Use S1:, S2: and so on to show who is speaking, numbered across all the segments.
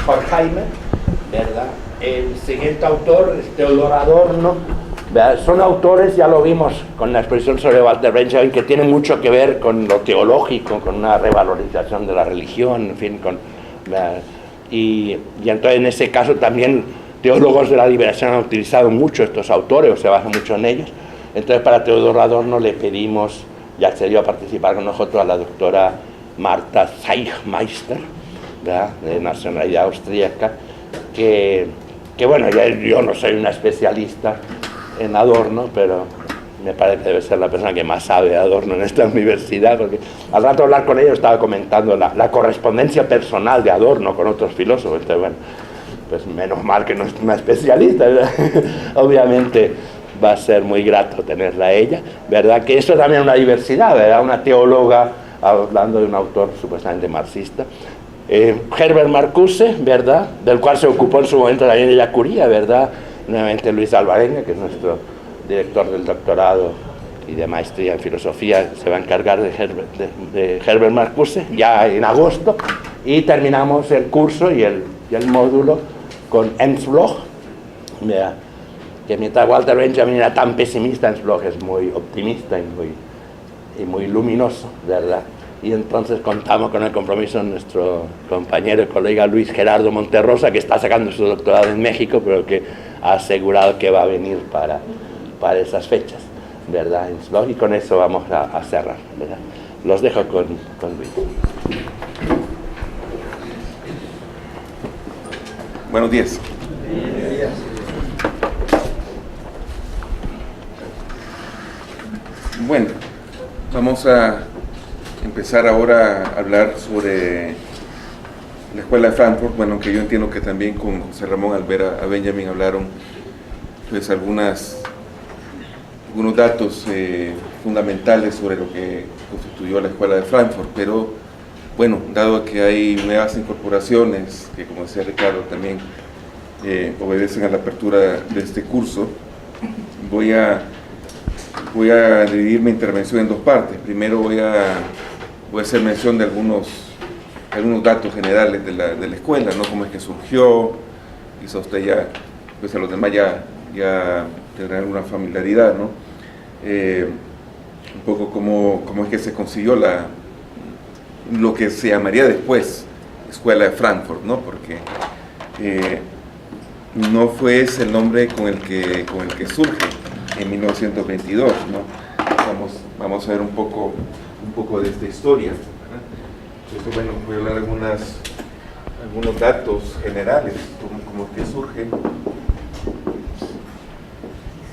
S1: Horkheimer, ¿verdad? El siguiente autor es Theodor Adorno, ¿verdad? Son autores, ya lo vimos con la exposición sobre Walter Benjamin, que tienen mucho que ver con lo teológico, con una revalorización de la religión, en fin, y entonces en ese caso también teólogos de la liberación han utilizado mucho estos autores, o se basan mucho en ellos. Entonces para Theodor Adorno le pedimos, ya accedió a participar con nosotros, a la doctora Marta Zeichmeister, ¿verdad? De nacionalidad austríaca, que bueno, yo no soy una especialista en Adorno, pero me parece que debe ser la persona que más sabe de Adorno en esta universidad, porque al rato de hablar con ellos estaba comentando la correspondencia personal de Adorno con otros filósofos. Entonces, bueno, pues menos mal que no es una especialista, ¿verdad? Obviamente va a ser muy grato tenerla a ella, ¿verdad? Que eso también es una diversidad, ¿verdad? Una teóloga hablando de un autor supuestamente marxista. Herbert Marcuse, ¿verdad? Del cual se ocupó en su momento también ella Curía, ¿verdad? Nuevamente Luis Alvarenga, que es nuestro director del doctorado y de maestría en filosofía, se va a encargar de Herbert Marcuse ya en agosto, y terminamos el curso y el módulo con Ernst Bloch, ¿verdad? Que mientras Walter Benjamin era tan pesimista, Ernst Bloch es muy optimista y muy luminoso, ¿verdad? Y entonces contamos con el compromiso de nuestro compañero y colega Luis Gerardo Monterrosa, que está sacando su doctorado en México, pero que ha asegurado que va a venir para esas fechas, ¿verdad? Y con eso vamos a cerrar, ¿verdad? Los dejo con Luis.
S2: Buenos días. Bueno, vamos a empezar ahora a hablar sobre la Escuela de Frankfurt. Bueno, que yo entiendo que también con José Ramón al ver a Benjamin hablaron pues algunos datos fundamentales sobre lo que constituyó la Escuela de Frankfurt, pero bueno, dado que hay nuevas incorporaciones que, como decía Ricardo, también obedecen a la apertura de este curso, voy a dividir mi intervención en dos partes. Primero voy a hacer mención de algunos datos generales de la escuela, ¿no? Cómo es que surgió, quizá usted ya, pues a los demás ya tendrán alguna familiaridad, ¿no? Un poco cómo es que se consiguió lo que se llamaría después Escuela de Frankfurt, ¿no? Porque no fue ese el nombre con el que surge en 1922, ¿no? Vamos a ver un poco de esta historia, ¿verdad? Entonces, bueno, voy a hablar algunos datos generales, como que surge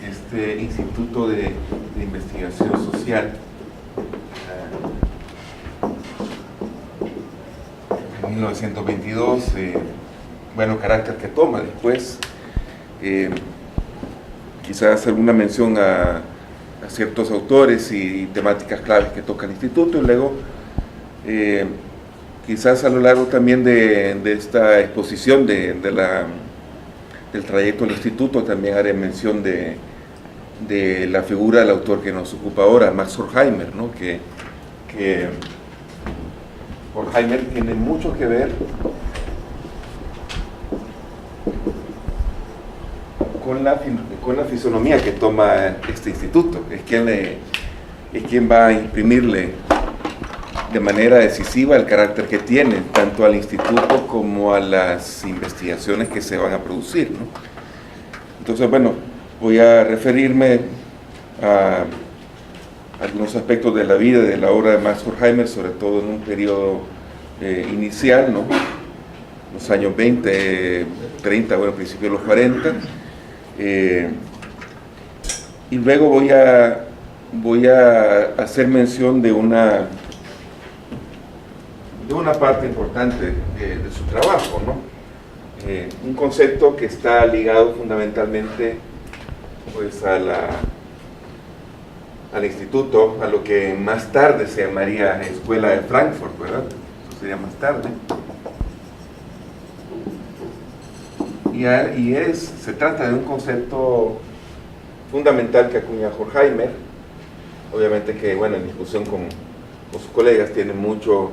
S2: este Instituto de Investigación Social. En 1922, bueno, carácter que toma después, quizás alguna mención a ciertos autores y temáticas claves que toca el instituto, y luego quizás a lo largo también de esta exposición del trayecto del instituto también haré mención de la figura del autor que nos ocupa ahora, Max Horkheimer, ¿no? que Horkheimer tiene mucho que ver con la fisonomía que toma este instituto. Es quien va a imprimirle de manera decisiva el carácter que tiene, tanto al instituto como a las investigaciones que se van a producir, ¿no? Entonces, bueno, voy a referirme a algunos aspectos de la vida y de la obra de Max Horkheimer, sobre todo en un periodo inicial, ¿no? Los años 20, 30, bueno, principios de los 40. Y luego voy a hacer mención de una parte importante de su trabajo, ¿no? Un concepto que está ligado fundamentalmente pues al instituto, a lo que más tarde se llamaría Escuela de Frankfurt, ¿verdad? Eso sería más tarde. Se trata de un concepto fundamental que acuña Horkheimer, obviamente que, bueno, en discusión con sus colegas tiene mucho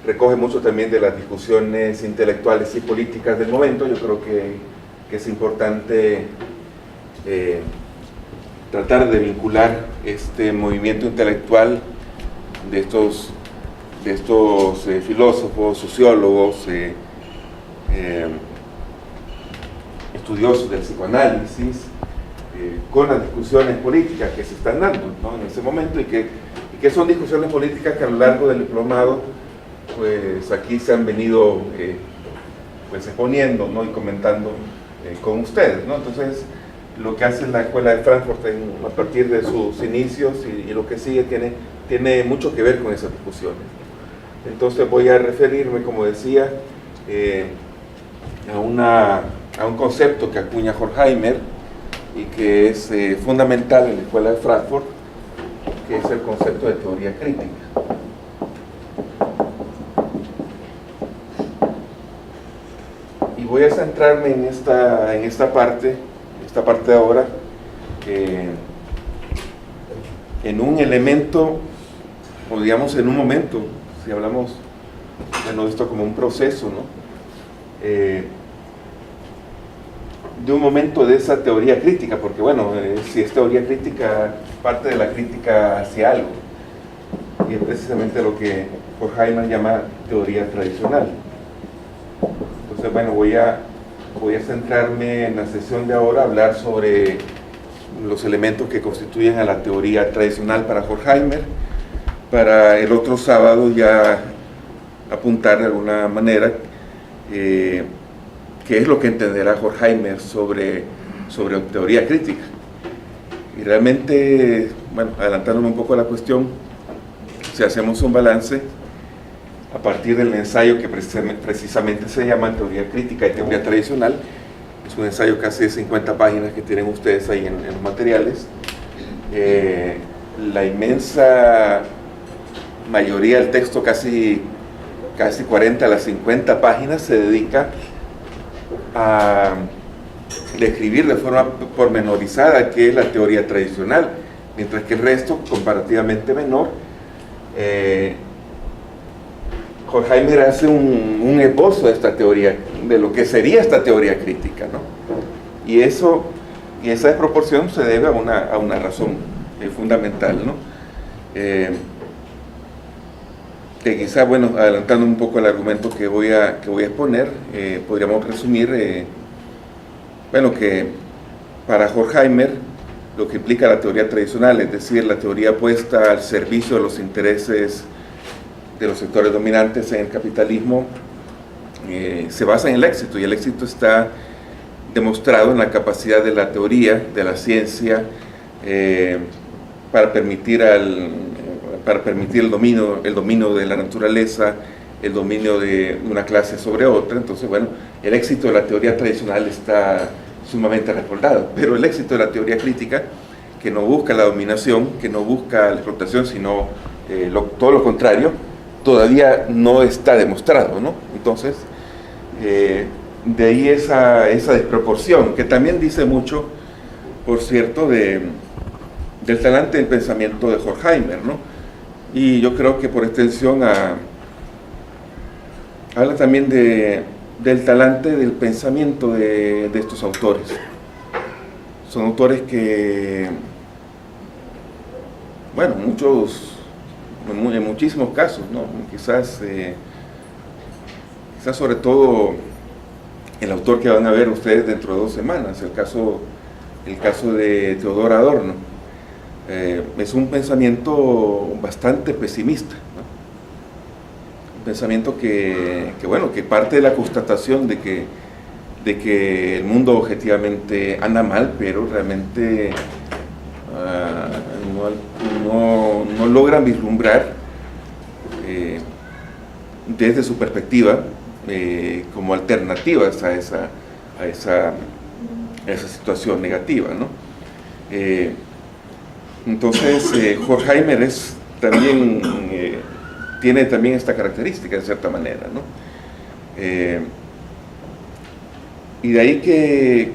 S2: recoge mucho también de las discusiones intelectuales y políticas del momento. Yo creo que es importante tratar de vincular este movimiento intelectual de estos filósofos, sociólogos, estudiosos del psicoanálisis, con las discusiones políticas que se están dando, ¿no?, en ese momento, y que son discusiones políticas que a lo largo del diplomado, pues aquí se han venido pues exponiendo, ¿no?, y comentando con ustedes, ¿no? Entonces, lo que hace la Escuela de Frankfurt a partir de sus inicios y lo que sigue tiene mucho que ver con esas discusiones. Entonces voy a referirme, como decía, a un concepto que acuña Horkheimer y que es fundamental en la Escuela de Frankfurt, que es el concepto de teoría crítica. Y voy a centrarme en esta parte de ahora, en un elemento, o digamos en un momento, si hablamos de esto como un proceso, ¿no?, de un momento de esa teoría crítica, porque bueno, si es teoría crítica, parte de la crítica hacia algo, y es precisamente lo que Horkheimer llama teoría tradicional. Entonces, bueno, voy a centrarme en la sesión de ahora a hablar sobre los elementos que constituyen a la teoría tradicional para Horkheimer. Para el otro sábado ya apuntar de alguna manera qué es lo que entenderá Horkheimer sobre teoría crítica. Y realmente, bueno, adelantándome un poco a la cuestión, si hacemos un balance a partir del ensayo que precisamente se llama Teoría Crítica y Teoría Tradicional, es un ensayo casi de 50 páginas que tienen ustedes ahí en los materiales. La inmensa mayoría del texto, casi 40 a las 50 páginas, se dedica a describir de forma pormenorizada qué es la teoría tradicional, mientras que el resto, comparativamente menor, Horkheimer hace un esbozo de esta teoría, de lo que sería esta teoría crítica, ¿no? Y esa desproporción se debe a una razón fundamental, ¿no? Que quizá, bueno, adelantando un poco el argumento que voy a exponer, podríamos resumir, bueno, que para Horkheimer lo que implica la teoría tradicional, es decir, la teoría puesta al servicio de los intereses de los sectores dominantes en el capitalismo, se basa en el éxito, y el éxito está demostrado en la capacidad de la teoría, de la ciencia, para permitir el dominio de la naturaleza, el dominio de una clase sobre otra. Entonces, bueno, el éxito de la teoría tradicional está sumamente respaldado, pero el éxito de la teoría crítica, que no busca la dominación, que no busca la explotación, sino todo lo contrario, todavía no está demostrado, ¿no? Entonces, de ahí esa desproporción, que también dice mucho, por cierto, del talante del pensamiento de Horkheimer, ¿no? Y yo creo que por extensión habla también del talante del pensamiento de estos autores. Son autores que, bueno, en muchísimos casos, ¿no? Quizás sobre todo el autor que van a ver ustedes dentro de 2 semanas, el caso de Theodor Adorno, es un pensamiento bastante pesimista, ¿no? Un pensamiento que parte de la constatación de que el mundo objetivamente anda mal, pero realmente no logran vislumbrar desde su perspectiva como alternativas a esa situación negativa, ¿no? Entonces, Horkheimer tiene también esta característica, de cierta manera, ¿no? Y de ahí que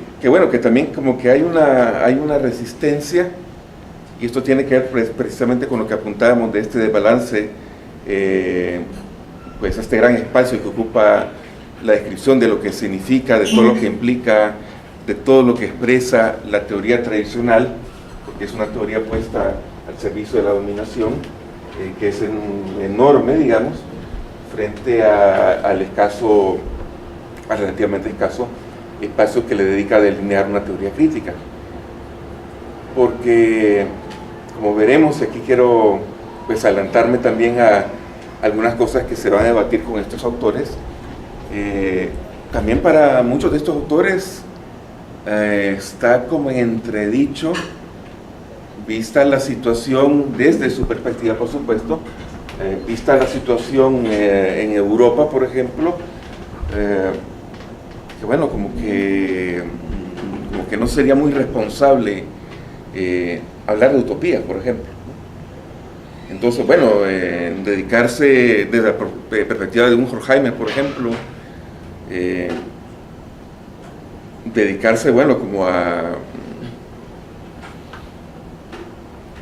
S2: también como que hay una resistencia, y esto tiene que ver precisamente con lo que apuntábamos de este desbalance pues este gran espacio que ocupa la descripción de lo que significa, de todo lo que implica, de todo lo que expresa la teoría tradicional, porque es una teoría puesta al servicio de la dominación, que es enorme, digamos, frente al escaso, al relativamente escaso espacio que le dedica a delinear una teoría crítica. Porque, como veremos, aquí quiero pues adelantarme también a algunas cosas que se van a debatir con estos autores. También para muchos de estos autores está como en entredicho, vista la situación desde su perspectiva, por supuesto, vista la situación en Europa, por ejemplo, que bueno, como que no sería muy responsable hablar de utopía, por ejemplo. Entonces, bueno, dedicarse desde la perspectiva de un Horkheimer, por ejemplo, dedicarse, bueno, como a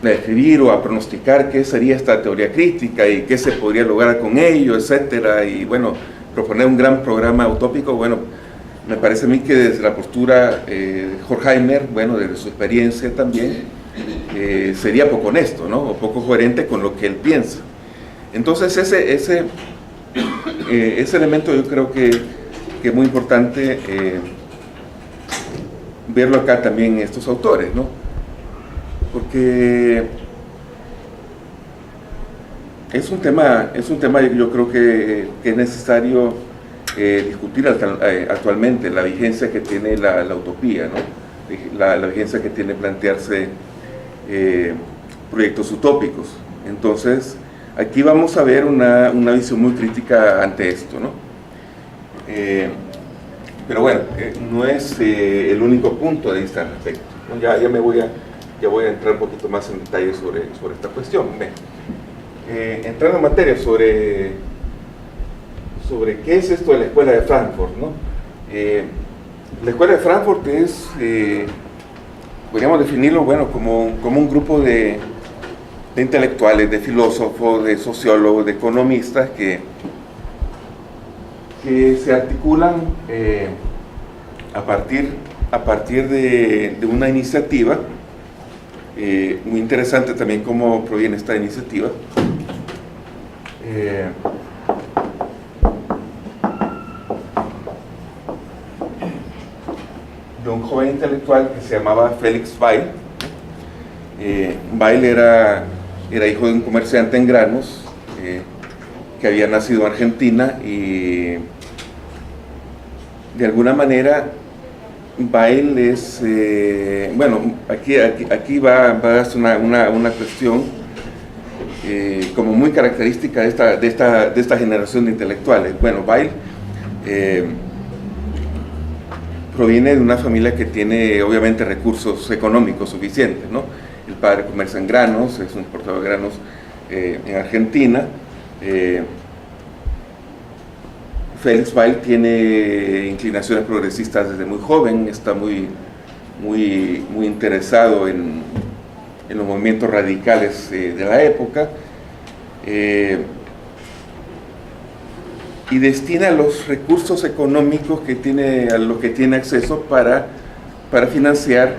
S2: escribir o a pronosticar qué sería esta teoría crítica y qué se podría lograr con ello, etcétera, y bueno, proponer un gran programa utópico, bueno, me parece a mí que desde la postura de Horkheimer, bueno, desde su experiencia también, sería poco honesto, ¿no? O poco coherente con lo que él piensa. Entonces ese elemento yo creo que es muy importante verlo acá también en estos autores, ¿no? Porque es un tema yo creo que es necesario discutir actualmente, la vigencia que tiene la utopía, ¿no? La vigencia que tiene plantearse proyectos utópicos. Entonces, aquí vamos a ver una visión muy crítica ante esto, ¿no? Pero bueno, no es el único punto de vista al respecto, ¿no? Ya voy a entrar un poquito más en detalle sobre esta cuestión. Entrando en materia sobre qué es esto de la Escuela de Frankfurt, ¿no? La Escuela de Frankfurt es, podríamos definirlo, bueno, como un grupo de intelectuales, de filósofos, de sociólogos, de economistas que se articulan a partir de una iniciativa. Muy interesante también cómo proviene esta iniciativa. De un joven intelectual que se llamaba Felix Weil. Weil era hijo de un comerciante en granos que había nacido en Argentina, y de alguna manera Weil es, bueno, aquí va a darse una cuestión como muy característica de esta generación de intelectuales. Bueno, Weil proviene de una familia que tiene obviamente recursos económicos suficientes, ¿no? El padre comercia en granos, es un exportador de granos en Argentina. Felix Weil tiene inclinaciones progresistas desde muy joven, está muy interesado en los movimientos radicales de la época, y destina los recursos económicos a los que tiene acceso para financiar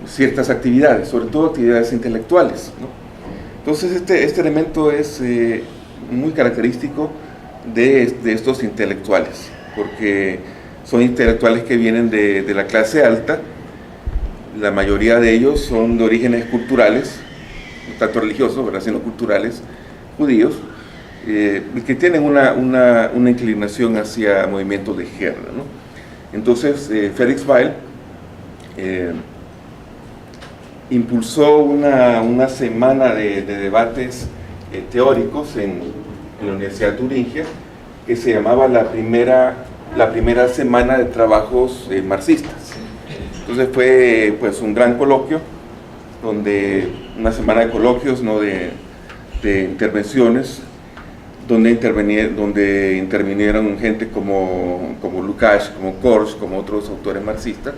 S2: ciertas actividades, sobre todo actividades intelectuales, ¿no? Entonces este elemento es muy característico de estos intelectuales, porque son intelectuales que vienen de la clase alta. La mayoría de ellos son de orígenes culturales, no tanto religiosos, ¿verdad?, sino culturales, judíos, que tienen una inclinación hacia movimientos de izquierda, ¿no? Entonces Felix Weil impulsó una semana de debates teóricos en la Universidad de Turingia, que se llamaba la primera semana de trabajos marxistas. Entonces fue pues un gran coloquio, una semana de coloquios, ¿no?, de intervenciones, donde intervinieron gente como Lukács, como Korsch, como otros autores marxistas,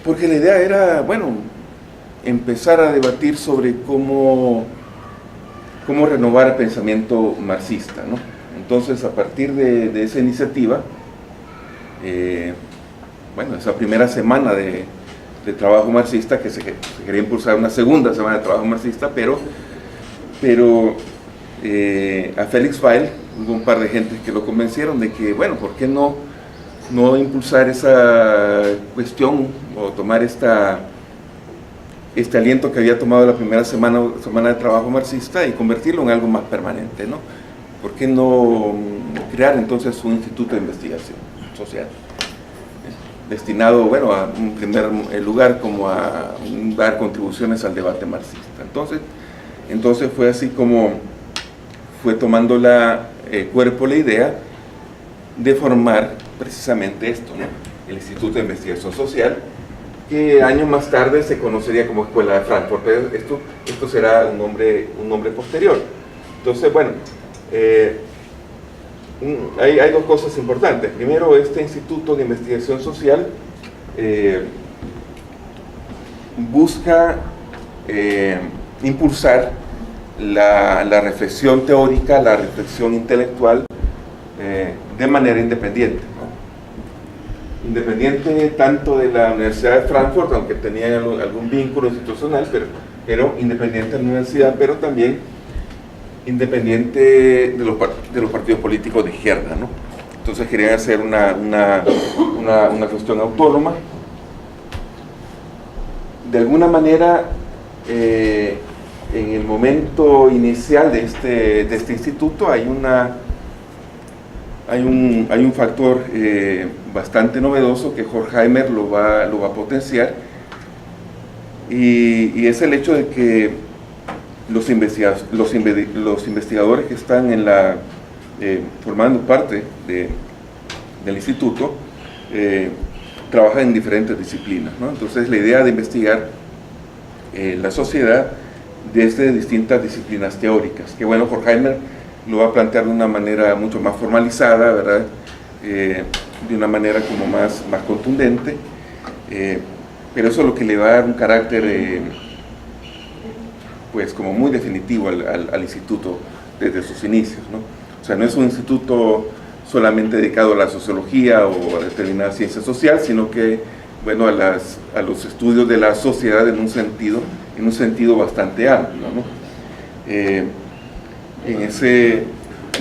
S2: porque la idea era, bueno, empezar a debatir sobre cómo cómo renovar el pensamiento marxista, ¿no? Entonces, a partir de esa iniciativa, bueno, esa primera semana de trabajo marxista, que se quería impulsar una segunda semana de trabajo marxista, pero a Félix Weil hubo un par de gente que lo convencieron de que, bueno, ¿por qué no impulsar esa cuestión o tomar este aliento que había tomado la primera semana de trabajo marxista y convertirlo en algo más permanente, ¿no? ¿Por qué no crear entonces un instituto de investigación social destinado, bueno, a un primer lugar como a dar contribuciones al debate marxista? Entonces fue así como fue tomando cuerpo la idea de formar precisamente esto, ¿no? El Instituto de Investigación Social, que años más tarde se conocería como Escuela de Frankfurt, pero esto será un nombre posterior. Entonces, bueno, hay dos cosas importantes. Primero, este Instituto de Investigación Social busca impulsar la reflexión teórica, la reflexión intelectual de manera independiente, ¿no? Independiente tanto de la Universidad de Frankfurt, aunque tenían algún vínculo institucional, pero independiente de la universidad, pero también independiente de los partidos políticos de izquierda, ¿no? Entonces querían hacer una cuestión autónoma. De alguna manera, en el momento inicial de este instituto hay un factor bastante novedoso que Horkheimer lo va a potenciar, y es el hecho de que los investigadores que están formando parte del instituto trabajan en diferentes disciplinas, ¿no? Entonces la idea de investigar la sociedad desde distintas disciplinas teóricas, que bueno, Horkheimer lo va a plantear de una manera mucho más formalizada, ¿verdad? De una manera como más contundente, pero eso es lo que le va a dar un carácter pues como muy definitivo al instituto desde sus inicios, ¿no? O sea, no es un instituto solamente dedicado a la sociología o a determinada ciencia social, sino que, bueno, a los estudios de la sociedad en un sentido bastante amplio, ¿no?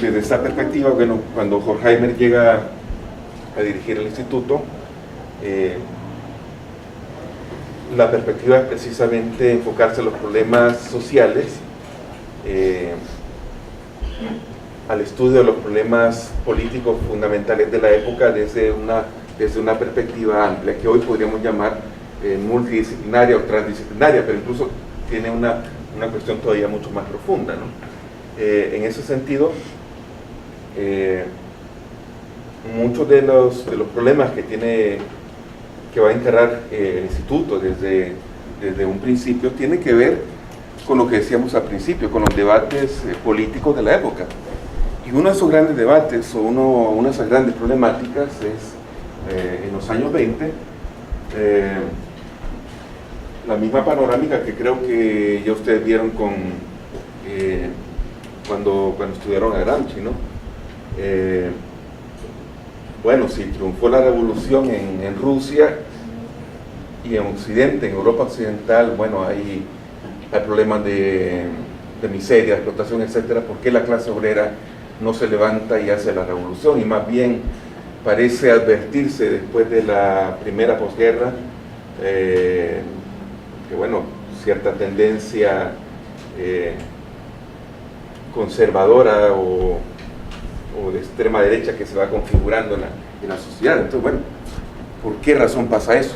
S2: Desde esta perspectiva, bueno, cuando Horkheimer llega a dirigir el instituto, la perspectiva es precisamente enfocarse en los problemas sociales, al estudio de los problemas políticos fundamentales de la época desde una perspectiva amplia, que hoy podríamos llamar multidisciplinaria o transdisciplinaria, pero incluso tiene una cuestión todavía mucho más profunda, ¿no? En ese sentido, muchos de los problemas que va a encarar el instituto desde un principio tienen que ver con lo que decíamos al principio, con los debates políticos de la época. Y uno de esos grandes debates, o una de esas grandes problemáticas es, en los años 20, la misma panorámica que creo que ya ustedes vieron cuando estudiaron a Gramsci, ¿no? Bueno, si triunfó la revolución en Rusia y en Occidente, en Europa Occidental, bueno, hay problemas de miseria, de explotación, etcétera. ¿Por qué la clase obrera no se levanta y hace la revolución? Y más bien parece advertirse después de la primera posguerra que, bueno, cierta tendencia conservadora o de extrema derecha que se va configurando en la sociedad. Entonces, bueno, ¿por qué razón pasa eso?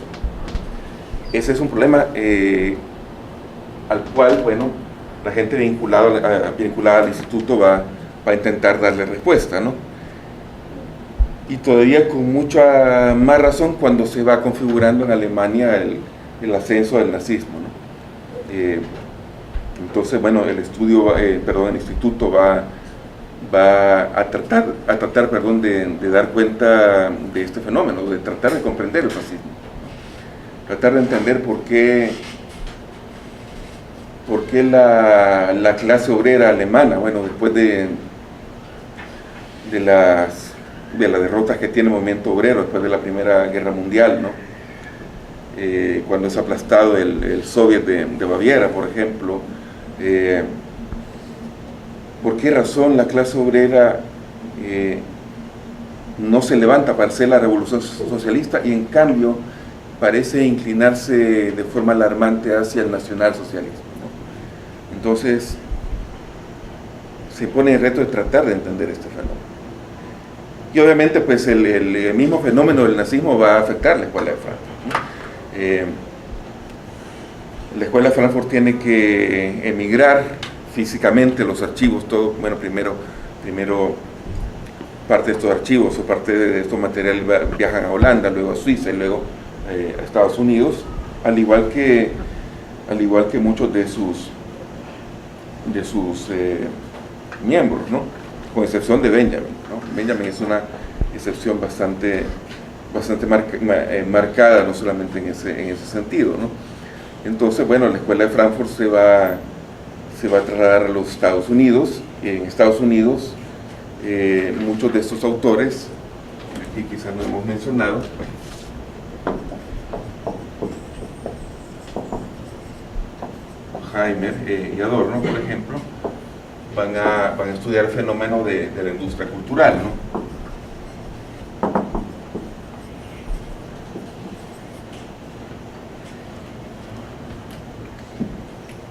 S2: Ese es un problema al cual, bueno, la gente vinculada al instituto va a intentar darle respuesta, ¿no? Y todavía con mucha más razón cuando se va configurando en Alemania el ascenso del nazismo, ¿no? Entonces, bueno, el instituto va a tratar de dar cuenta de este fenómeno, de tratar de comprender el fascismo, tratar de entender por qué ¿Por qué la clase obrera alemana? Bueno, después de las derrotas que tiene el movimiento obrero, después de la Primera Guerra Mundial, ¿no? Cuando es aplastado el Soviet de Baviera, por ejemplo, ¿por qué razón la clase obrera no se levanta para hacer la revolución socialista y en cambio parece inclinarse de forma alarmante hacia el nacionalsocialismo, ¿no? Entonces se pone el reto de tratar de entender este fenómeno. Y obviamente pues el mismo fenómeno del nazismo va a afectar la escuela de Frankfurt, ¿no? La escuela de Frankfurt tiene que emigrar físicamente los archivos, todo, bueno, primero parte de estos archivos o parte de estos materiales viajan a Holanda, luego a Suiza y luego a Estados Unidos, al igual que muchos de sus miembros, ¿no? Con excepción de Benjamin, ¿no? Benjamin es una excepción bastante marcada, no solamente en ese sentido, ¿no? Entonces, bueno, la escuela de Frankfurt se va a trasladar a los Estados Unidos. En Estados Unidos, muchos de estos autores, aquí quizás no hemos mencionado, Heimer y Adorno, por ejemplo, van a estudiar el fenómeno de la industria cultural, ¿no?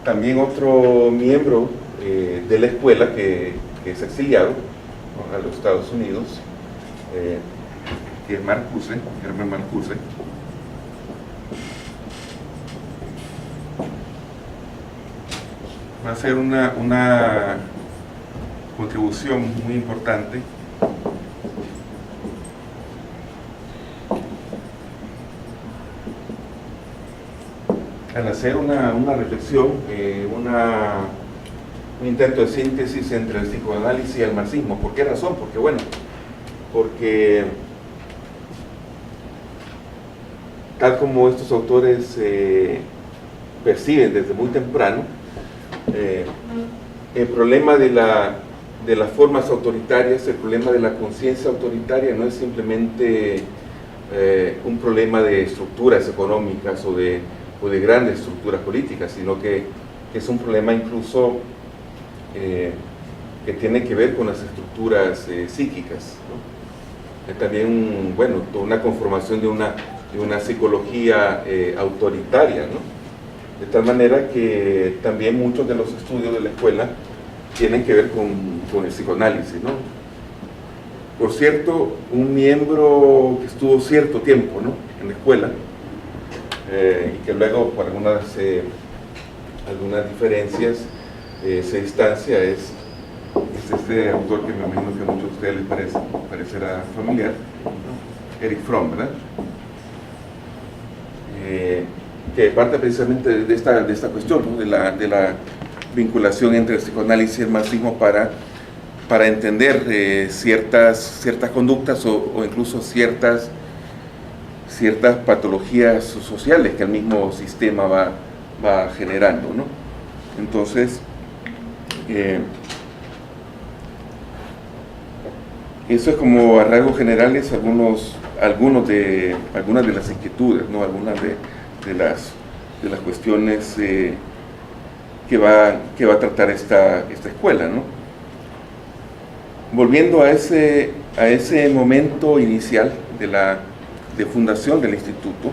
S2: También otro miembro de la escuela que es exiliado, ¿no?, a los Estados Unidos, que es Marcuse, Hermann Marcuse. Va a ser una contribución muy importante al hacer una reflexión, un intento de síntesis entre el psicoanálisis y el marxismo. ¿Por qué razón? Porque tal como estos autores perciben desde muy temprano, el problema de las formas autoritarias, el problema de la conciencia autoritaria no es simplemente un problema de estructuras económicas o de grandes estructuras políticas, sino que es un problema incluso que tiene que ver con las estructuras psíquicas, ¿no? También, bueno, toda una conformación de una psicología autoritaria, ¿no? De tal manera que también muchos de los estudios de la escuela tienen que ver con el psicoanálisis, ¿no? Por cierto, un miembro que estuvo cierto tiempo, ¿no?, en la escuela, y que luego por algunas diferencias se distancia, es este autor que me imagino que a muchos de ustedes les parecerá familiar, ¿no?, Erich Fromm, ¿verdad? Que parte precisamente de esta cuestión, ¿no?, de la vinculación entre el psicoanálisis y el marxismo para entender ciertas conductas o incluso ciertas patologías sociales que el mismo sistema va generando, ¿no? Entonces, eso es como a rasgos generales algunas de las inquietudes, ¿no?, algunas de las cuestiones que va a tratar esta escuela, ¿no? Volviendo a ese momento inicial de fundación del instituto,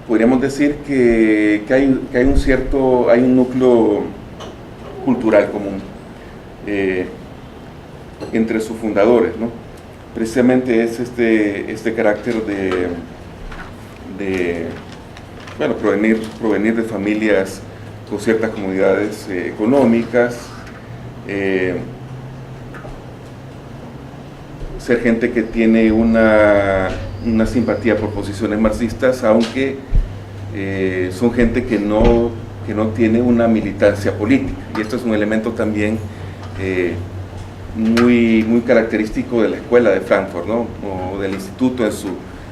S2: podríamos decir que hay un núcleo cultural común entre sus fundadores, ¿no? Precisamente es este carácter de provenir de familias con ciertas comodidades económicas, ser gente que tiene una simpatía por posiciones marxistas, aunque son gente que no tiene una militancia política, y esto es un elemento también muy característico de la escuela de Frankfurt, ¿no?, o del instituto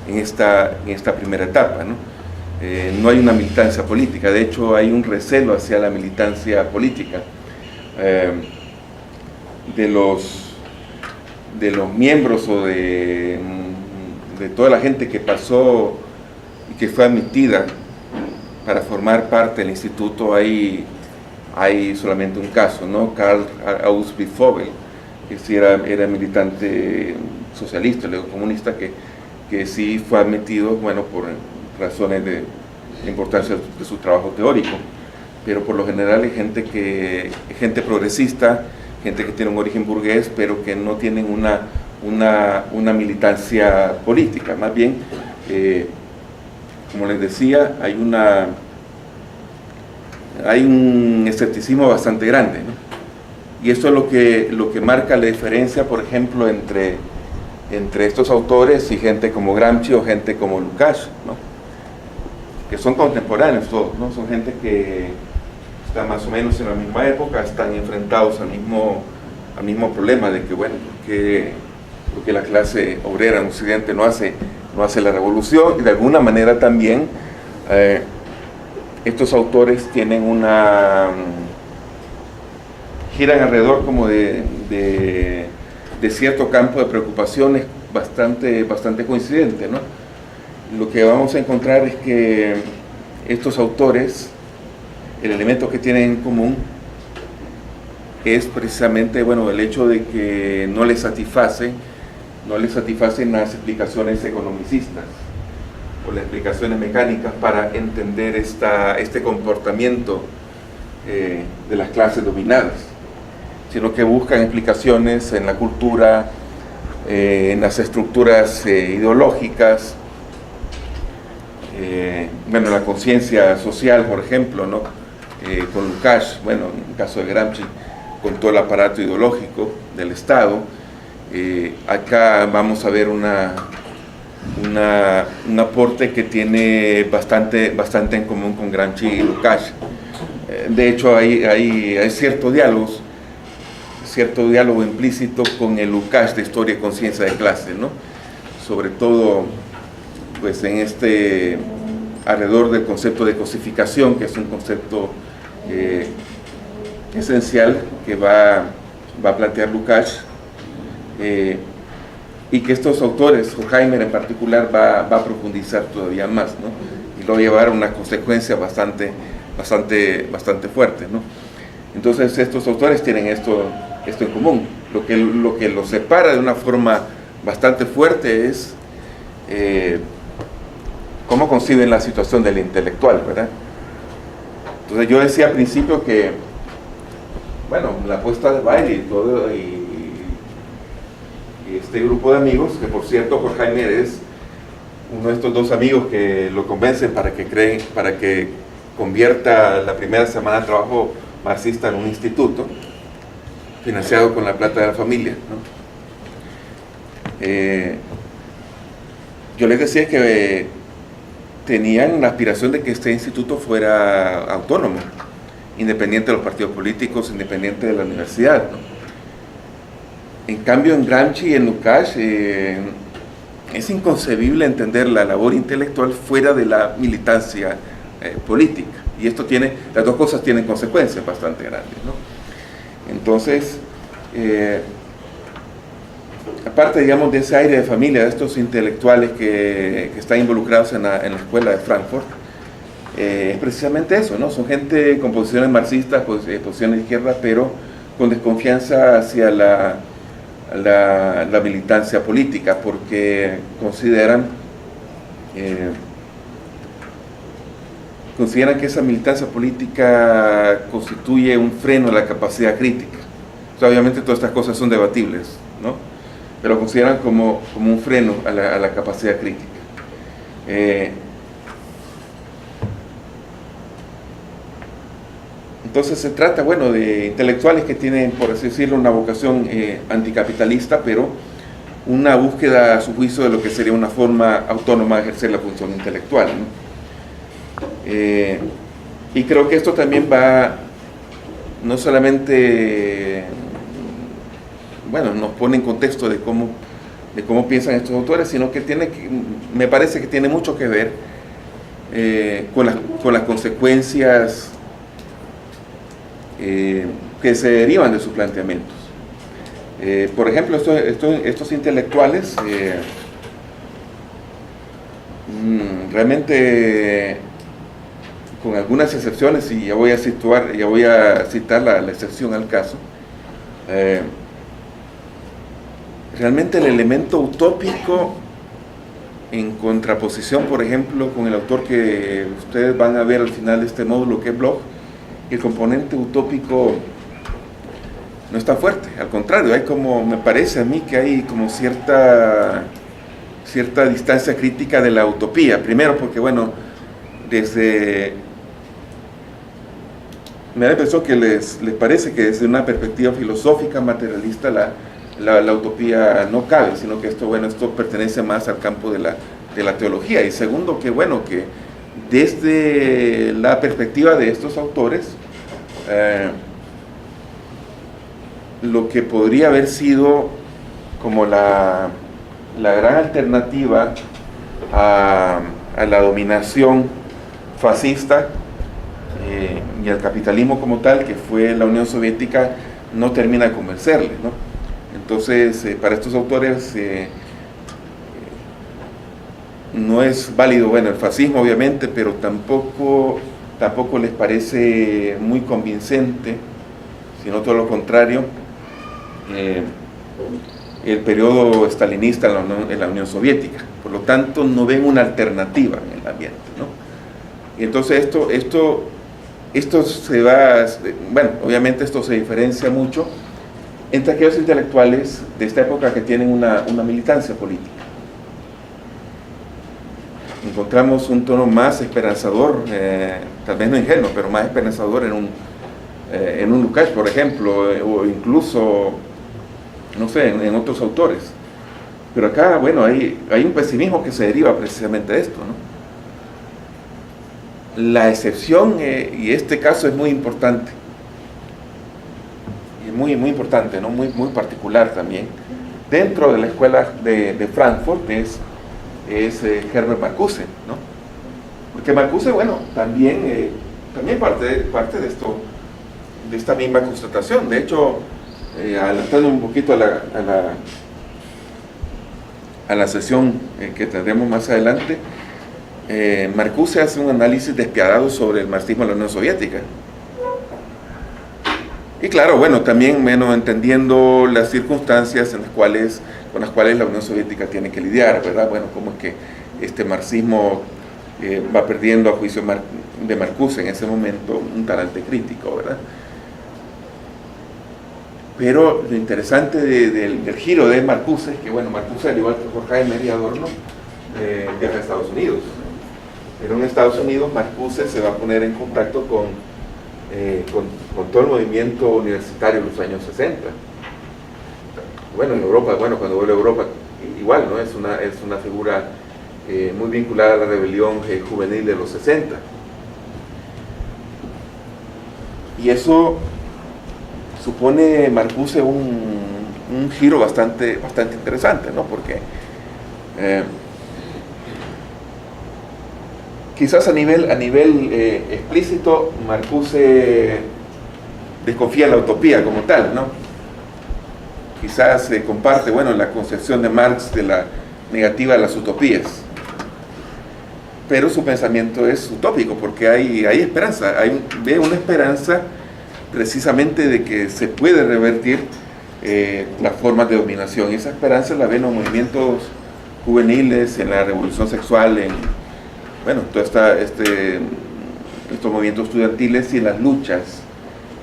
S2: en esta primera etapa, ¿no? No hay una militancia política, de hecho hay un recelo hacia la militancia política de los miembros o de toda la gente que pasó y que fue admitida para formar parte del instituto. Hay solamente un caso, ¿no? Karl August Vogel, que sí era militante socialista, luego comunista, que sí fue admitido, bueno, por razones de importancia de su trabajo teórico, pero por lo general hay gente progresista, gente que tiene un origen burgués, pero que no tienen una militancia política. Más bien, como les decía, hay un escepticismo bastante grande, ¿no? Y esto es lo que marca la diferencia, por ejemplo, entre estos autores y gente como Gramsci o gente como Lukács, ¿no? Que son contemporáneos todos, ¿no? Son gente que está más o menos en la misma época, están enfrentados al mismo problema de que, bueno, porque la clase obrera en Occidente no hace la revolución, y de alguna manera también estos autores tienen giran alrededor como de cierto campo de preocupaciones bastante coincidente, ¿no? Lo que vamos a encontrar es que estos autores, el elemento que tienen en común es precisamente, bueno, el hecho de que no les satisfacen las explicaciones economicistas o las explicaciones mecánicas para entender este comportamiento de las clases dominadas, sino que buscan explicaciones en la cultura, en las estructuras ideológicas, bueno, la conciencia social, por ejemplo, ¿no? Con Lukács, bueno, en el caso de Gramsci, con todo el aparato ideológico del Estado. Acá vamos a ver un aporte que tiene bastante en común con Gramsci y Lukács. De hecho, hay cierto diálogo implícito con el Lukács de Historia y Conciencia de Clase, ¿no? Sobre todo, pues alrededor del concepto de cosificación, que es un concepto esencial que va a plantear Lukács, y que estos autores, Horkheimer en particular, va a profundizar todavía más, ¿no? Y lo va a llevar a una consecuencia bastante fuerte, ¿no? Entonces estos autores tienen esto en común. Lo que los separa de una forma bastante fuerte es cómo conciben la situación del intelectual, ¿verdad? Entonces yo decía al principio que, bueno, la apuesta de Bailey y este grupo de amigos, que por cierto Horkheimer es uno de estos dos amigos que lo convencen para que convierta la primera semana de trabajo marxista en un instituto financiado con la plata de la familia, ¿no? Yo les decía que tenían la aspiración de que este instituto fuera autónomo, independiente de los partidos políticos, independiente de la universidad, ¿no? En cambio, en Gramsci y en Lukács es inconcebible entender la labor intelectual fuera de la militancia política, y las dos cosas tienen consecuencias bastante grandes, ¿no? Entonces, aparte, digamos, de ese aire de familia de estos intelectuales que están involucrados en la escuela de Frankfurt, es precisamente eso, ¿no? Son gente con posiciones marxistas, posiciones de izquierda, pero con desconfianza hacia la militancia política, porque consideran que esa militancia política constituye un freno a la capacidad crítica. Entonces, obviamente todas estas cosas son debatibles, ¿no? Pero consideran como un freno a la capacidad crítica. Entonces se trata, bueno, de intelectuales que tienen, por así decirlo, una vocación anticapitalista, pero una búsqueda, a su juicio, de lo que sería una forma autónoma de ejercer la función intelectual, ¿no? Y creo que esto también va, no solamente, bueno, nos pone en contexto de cómo cómo piensan estos autores, sino que me parece que tiene mucho que ver con las consecuencias que se derivan de sus planteamientos. Por ejemplo, estos intelectuales realmente, con algunas excepciones, y ya voy a citar la excepción al caso, realmente el elemento utópico, en contraposición, por ejemplo, con el autor que ustedes van a ver al final de este módulo, que es Bloch, el componente utópico no es tan fuerte, al contrario, me parece a mí que hay como cierta distancia crítica de la utopía. Primero porque, bueno, me da la impresión que les parece que desde una perspectiva filosófica, materialista, la utopía no cabe, sino que esto pertenece más al campo de la teología. Y segundo, que desde la perspectiva de estos autores, lo que podría haber sido como la gran alternativa a la dominación fascista y al capitalismo como tal, que fue la Unión Soviética, no termina de convencerle, ¿no? Entonces, para estos autores no es válido, el fascismo obviamente, pero tampoco les parece muy convincente, sino todo lo contrario, el periodo stalinista en la Unión Soviética. Por lo tanto, no ven una alternativa en el ambiente, ¿no? Y entonces esto se va, obviamente esto se diferencia mucho entre aquellos intelectuales de esta época que tienen una militancia política. Encontramos un tono más esperanzador, tal vez no ingenuo, pero más esperanzador en un Lukács, por ejemplo, o incluso, no sé, en otros autores. Pero acá, hay un pesimismo que se deriva precisamente de esto, ¿no? La excepción, y este caso es muy importante, muy importante, ¿no? Muy particular también, dentro de la escuela de Frankfurt, es Herbert Marcuse, ¿no? Porque Marcuse, también parte de esto, de esta misma constatación. De hecho, adelantando un poquito a la sesión que tendremos más adelante, Marcuse hace un análisis despiadado sobre el marxismo en la Unión Soviética. Y claro, también entendiendo las circunstancias con las cuales la Unión Soviética tiene que lidiar, ¿verdad? Cómo es que este marxismo va perdiendo, a juicio de Marcuse en ese momento, un talante crítico, ¿verdad? Pero lo interesante del giro de Marcuse es que, Marcuse, al igual que Horkheimer y Adorno, viaja a Estados Unidos. Pero en Estados Unidos Marcuse se va a poner en contacto con todo el movimiento universitario de los años 60. En Europa, cuando vuelve a Europa, igual, ¿no? Es una figura muy vinculada a la rebelión juvenil de los 60. Y eso supone, Marcuse, un giro bastante interesante, ¿no? Porque quizás a nivel explícito, Marcuse desconfía de la utopía como tal, ¿no? Quizás comparte, la concepción de Marx de la negativa de las utopías, pero su pensamiento es utópico, porque hay esperanza, ve una esperanza precisamente de que se puede revertir las formas de dominación, y esa esperanza la ven en los movimientos juveniles, en la revolución sexual, todos estos movimientos estudiantiles y en las luchas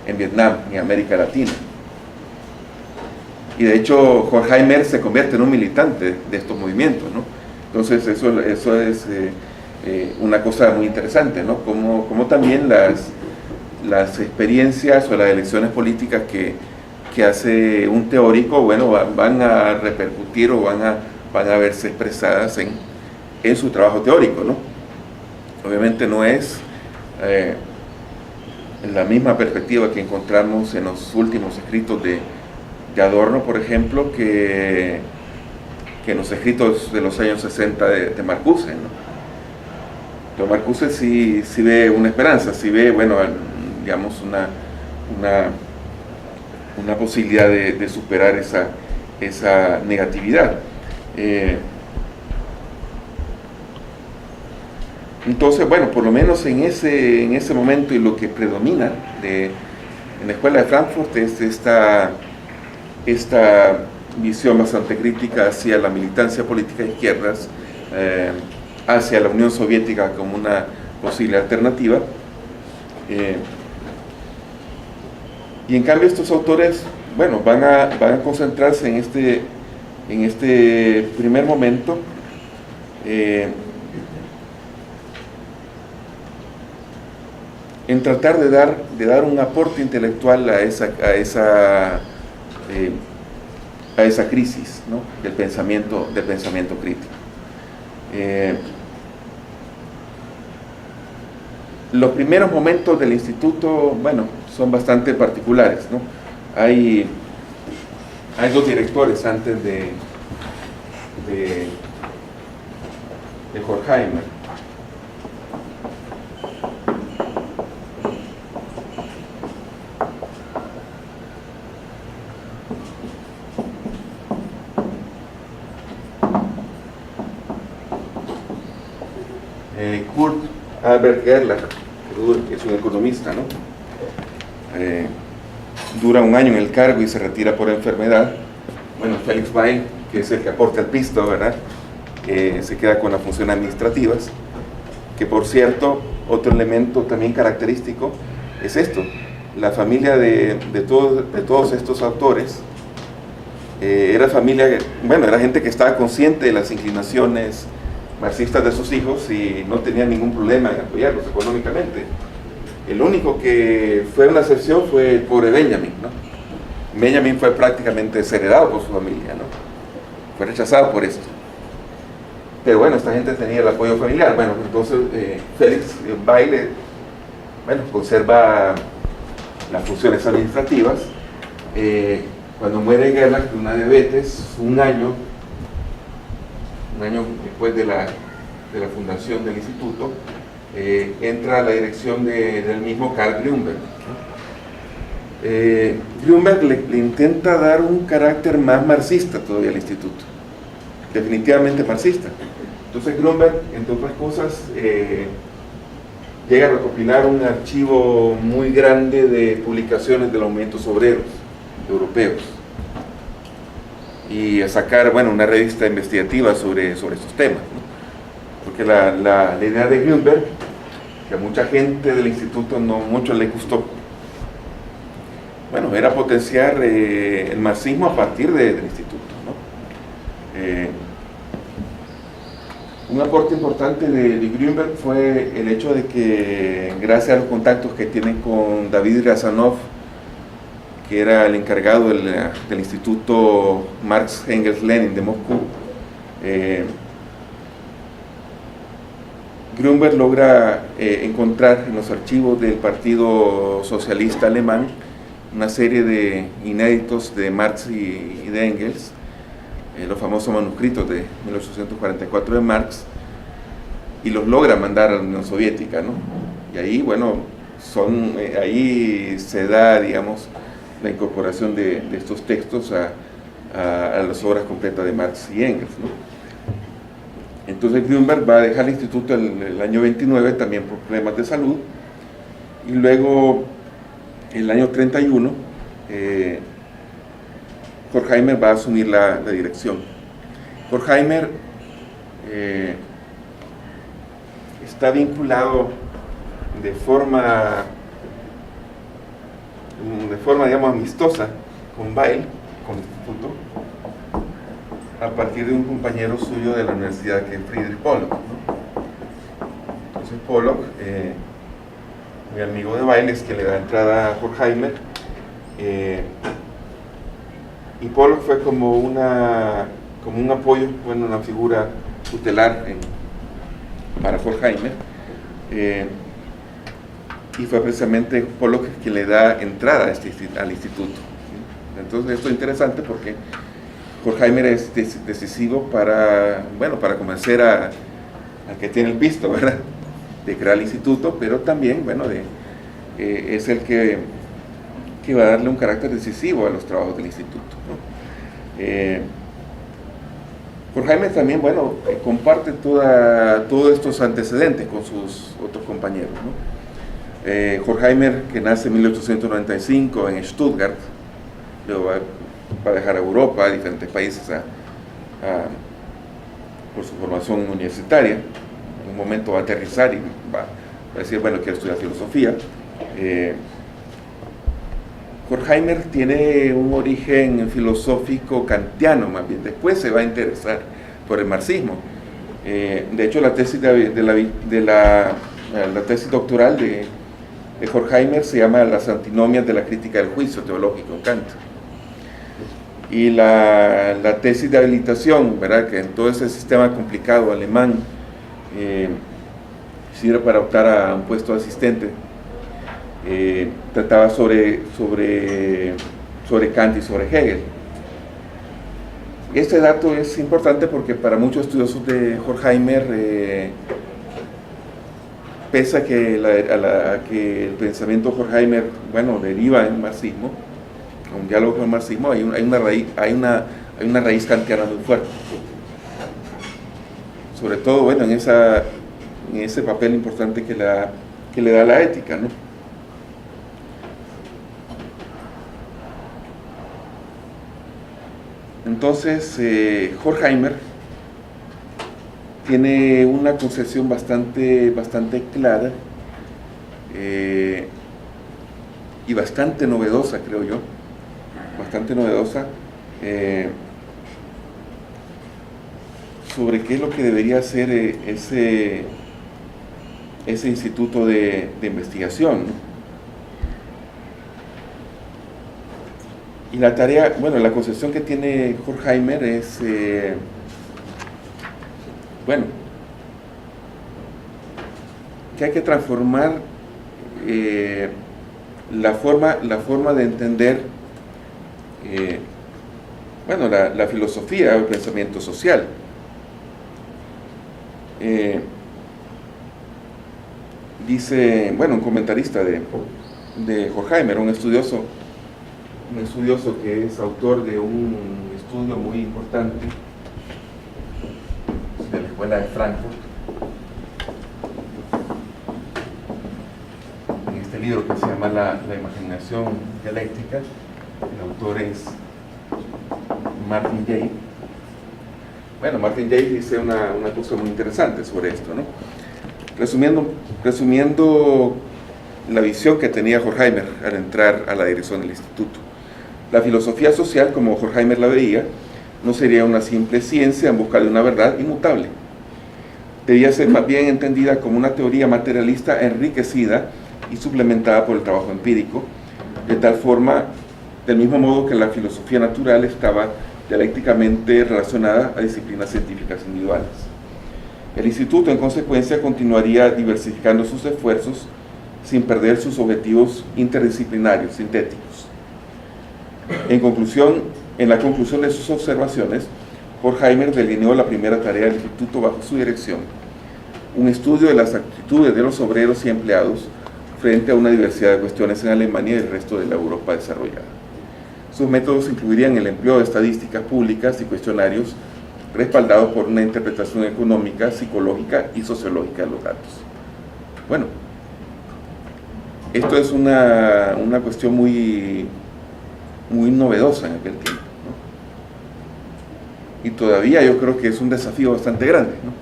S2: en Vietnam y América Latina. Y de hecho Horkheimer se convierte en un militante de estos movimientos, ¿no? Entonces eso es una cosa muy interesante, ¿no? Como también las experiencias o las elecciones políticas que hace un teórico, van a repercutir o van a verse expresadas en su trabajo teórico, ¿no? Obviamente no es la misma perspectiva que encontramos en los últimos escritos de Adorno, por ejemplo, que que en los escritos de los años 60 de Marcuse, ¿no? Pero Marcuse sí ve una esperanza, sí ve, bueno, digamos, una posibilidad de superar esa negatividad. Entonces, bueno, por lo menos en ese momento, y lo que predomina en la escuela de Frankfurt es esta visión bastante crítica hacia la militancia política de izquierdas, hacia la Unión Soviética como una posible alternativa. Y en cambio estos autores, bueno, van a concentrarse en este primer momento en tratar de dar un aporte intelectual a esa crisis, ¿no? del pensamiento crítico. Los primeros momentos del instituto, bueno, son bastante particulares, ¿no? Hay dos directores antes de Horkheimer. Kurt Albert Gerlach, que es un economista, ¿no? Dura un año en el cargo y se retira por enfermedad. Bueno, Felix Weil, que es el que aporta el pisto, ¿verdad? Se queda con las funciones administrativas, que por cierto, otro elemento también característico es esto: la familia de todos estos autores era familia, bueno, era gente que estaba consciente de las inclinaciones marxistas de sus hijos y no tenía ningún problema en apoyarlos económicamente. El único que fue una excepción fue el pobre Benjamin, ¿no? Benjamin fue prácticamente desheredado por su familia, ¿no? Fue rechazado por esto. Pero bueno, esta gente tenía el apoyo familiar. Bueno, entonces Felix Weil, bueno, conserva las funciones administrativas. Cuando muere Gerlach de una diabetes, un año después de la fundación del instituto, entra a la dirección del mismo Karl Grünberg. Grünberg le intenta dar un carácter más marxista todavía al instituto, definitivamente marxista. Entonces Grünberg, entre otras cosas, llega a recopilar un archivo muy grande de publicaciones de los movimientos obreros europeos y a sacar, bueno, una revista investigativa sobre estos temas, ¿no? Porque la idea de Grünberg, que a mucha gente del instituto no mucho le gustó, bueno, era potenciar el marxismo a partir del instituto, ¿no? Un aporte importante de Grünberg fue el hecho de que, gracias a los contactos que tiene con David Riazanov, que era el encargado del Instituto Marx Engels Lenin de Moscú, Grünberg logra encontrar en los archivos del Partido Socialista Alemán una serie de inéditos de Marx y de Engels, los famosos manuscritos de 1844 de Marx, y los logra mandar a la Unión Soviética, ¿no? Y ahí, bueno, ahí se da, digamos, la incorporación de estos textos a las obras completas de Marx y Engels, ¿no? Entonces Grünberg va a dejar el instituto el año 29 también por problemas de salud, y luego el año 31 Horkheimer va a asumir la dirección. Horkheimer está vinculado de forma digamos amistosa con Weil, con el instituto, a partir de un compañero suyo de la universidad, que es Friedrich Pollock, ¿no? Entonces Pollock, muy amigo de Weil, es que le da entrada a Horkheimer, y Pollock fue como un apoyo, bueno, una figura tutelar para Horkheimer, y fue precisamente Pollock quien le da entrada al instituto. Entonces esto es interesante porque Horkheimer es decisivo para, bueno, para convencer al que tiene el pisto, ¿verdad?, de crear el instituto, pero también, bueno, es el que va a darle un carácter decisivo a los trabajos del instituto, ¿no? Horkheimer también, bueno, comparte todos estos antecedentes con sus otros compañeros, ¿no? Horkheimer, que nace en 1895 en Stuttgart, luego va a viajar a Europa, a diferentes países por su formación universitaria. En un momento va a aterrizar y va a decir, bueno, quiero estudiar filosofía. Horkheimer tiene un origen filosófico kantiano, más bien. Después se va a interesar por el marxismo. De hecho, la tesis la tesis doctoral de Horkheimer se llama Las antinomias de la crítica del juicio teológico en Kant. Y la tesis de habilitación, ¿verdad?, que en todo ese sistema complicado alemán sirve para optar a un puesto de asistente, trataba sobre Kant y sobre Hegel. Este dato es importante porque para muchos estudiosos de Horkheimer, pese a que el pensamiento de Horkheimer, bueno, deriva en marxismo, un diálogo con el marxismo, hay una raíz kantiana muy fuerte, sobre todo, bueno, en ese papel importante que le da la ética, ¿no? Entonces, Horkheimer tiene una concepción bastante clara y bastante novedosa, creo yo, sobre qué es lo que debería ser ese instituto de investigación, ¿no? Y la tarea, bueno, la concepción que tiene Horkheimer es, bueno, que hay que transformar la forma de entender, bueno, la filosofía o el pensamiento social. Dice, bueno, un comentarista de Horkheimer, un estudioso que es autor de un estudio muy importante de la Escuela de Frankfurt, en este libro que se llama La imaginación dialéctica. El autor es Martin Jay. Bueno, Martin Jay dice una cosa muy interesante sobre esto, ¿no? Resumiendo la visión que tenía Horkheimer al entrar a la dirección del instituto. La filosofía social, como Horkheimer la veía, no sería una simple ciencia en busca de una verdad inmutable. Debía ser más bien entendida como una teoría materialista enriquecida y suplementada por el trabajo empírico, de tal forma, del mismo modo que la filosofía natural estaba dialécticamente relacionada a disciplinas científicas individuales. El instituto, en consecuencia, continuaría diversificando sus esfuerzos sin perder sus objetivos interdisciplinarios, sintéticos. En la conclusión de sus observaciones, Horkheimer delineó la primera tarea del instituto bajo su dirección: un estudio de las actitudes de los obreros y empleados frente a una diversidad de cuestiones en Alemania y el resto de la Europa desarrollada. Sus métodos incluirían el empleo de estadísticas públicas y cuestionarios respaldados por una interpretación económica, psicológica y sociológica de los datos. Bueno, esto es una cuestión muy novedosa en aquel tiempo, ¿no? Y todavía yo creo que es un desafío bastante grande, ¿no?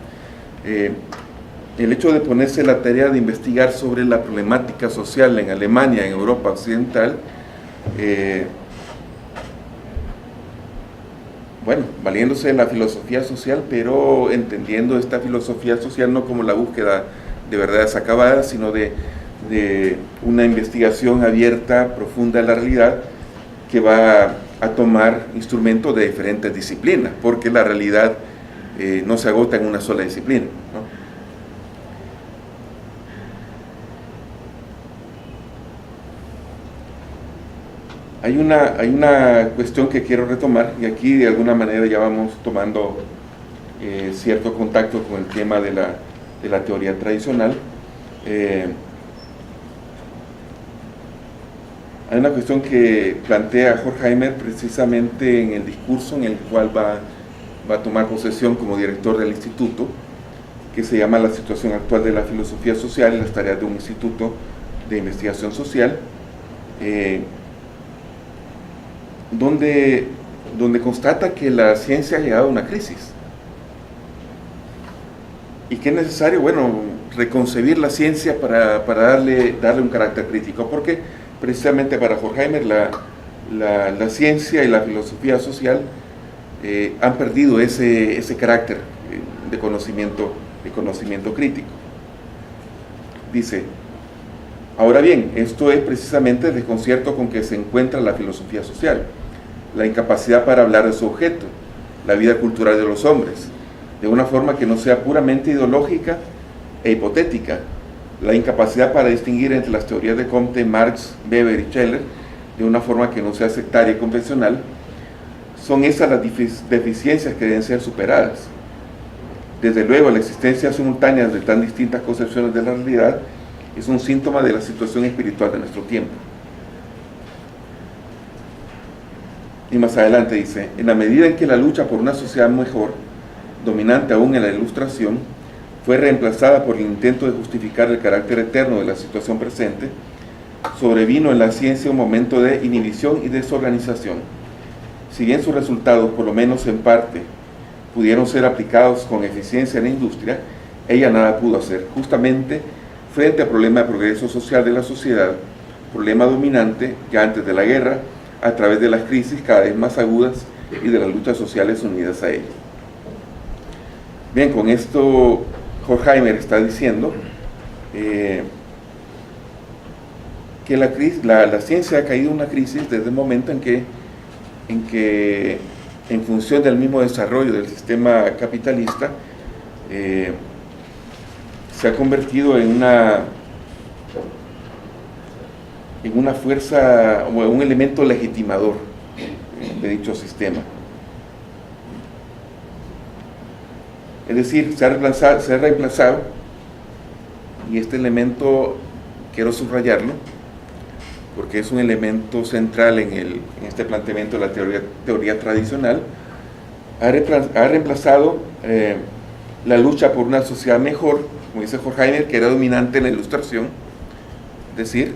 S2: El hecho de ponerse la tarea de investigar sobre la problemática social en Alemania, en Europa occidental, bueno, valiéndose de la filosofía social, pero entendiendo esta filosofía social no como la búsqueda de verdades acabadas, sino de una investigación abierta, profunda de la realidad, que va a tomar instrumentos de diferentes disciplinas, porque la realidad no se agota en una sola disciplina, ¿no? Hay una cuestión que quiero retomar, y aquí de alguna manera ya vamos tomando cierto contacto con el tema de la teoría tradicional. Hay una cuestión que plantea Horkheimer precisamente en el discurso en el cual va a tomar posesión como director del instituto, que se llama La situación actual de la filosofía social y las tareas de un instituto de investigación social, donde constata que la ciencia ha llegado a una crisis y que es necesario, bueno, reconcebir la ciencia para darle un carácter crítico, porque precisamente para Horkheimer la ciencia y la filosofía social han perdido ese carácter de conocimiento crítico. Dice: ahora bien, esto es precisamente el desconcierto con que se encuentra la filosofía social, la incapacidad para hablar de su objeto, la vida cultural de los hombres, de una forma que no sea puramente ideológica e hipotética, la incapacidad para distinguir entre las teorías de Comte, Marx, Weber y Scheler, de una forma que no sea sectaria y convencional. Son esas las deficiencias que deben ser superadas. Desde luego, la existencia simultánea de tan distintas concepciones de la realidad es un síntoma de la situación espiritual de nuestro tiempo. Y más adelante dice: en la medida en que la lucha por una sociedad mejor, dominante aún en la Ilustración, fue reemplazada por el intento de justificar el carácter eterno de la situación presente, sobrevino en la ciencia un momento de inhibición y desorganización. Si bien sus resultados, por lo menos en parte, pudieron ser aplicados con eficiencia en la industria, ella nada pudo hacer, justamente frente al problema de progreso social de la sociedad, problema dominante ya antes de la guerra, a través de las crisis cada vez más agudas y de las luchas sociales unidas a ella. Bien, con esto Horkheimer está diciendo que la ciencia ha caído en una crisis desde el momento en que en función del mismo desarrollo del sistema capitalista se ha convertido en una fuerza o un elemento legitimador de dicho sistema. Es decir, se ha reemplazado, y este elemento quiero subrayarlo porque es un elemento central en este planteamiento de la teoría tradicional. Ha reemplazado la lucha por una sociedad mejor, como dice Horkheimer, que era dominante en la Ilustración, es decir,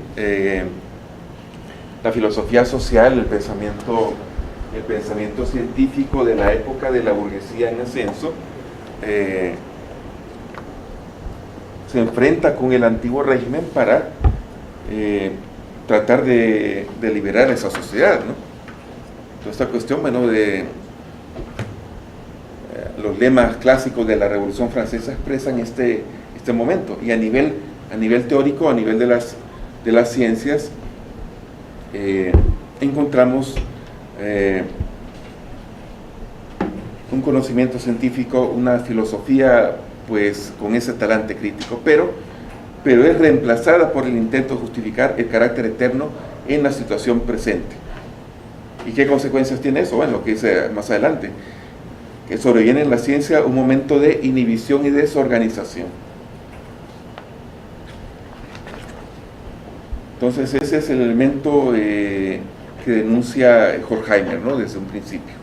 S2: la filosofía social, el pensamiento científico de la época de la burguesía en ascenso, se enfrenta con el antiguo régimen para tratar de liberar esa sociedad, ¿no? Toda esta cuestión, bueno, de los lemas clásicos de la Revolución Francesa expresan este momento, y a nivel teórico, a nivel de las ciencias, encontramos un conocimiento científico, una filosofía pues con ese talante crítico, pero es reemplazada por el intento de justificar el carácter eterno en la situación presente. ¿Y qué consecuencias tiene eso? Bueno, lo que dice más adelante, que sobreviene en la ciencia un momento de inhibición y desorganización. Entonces ese es el elemento que denuncia Horkheimer, ¿no?, desde un principio.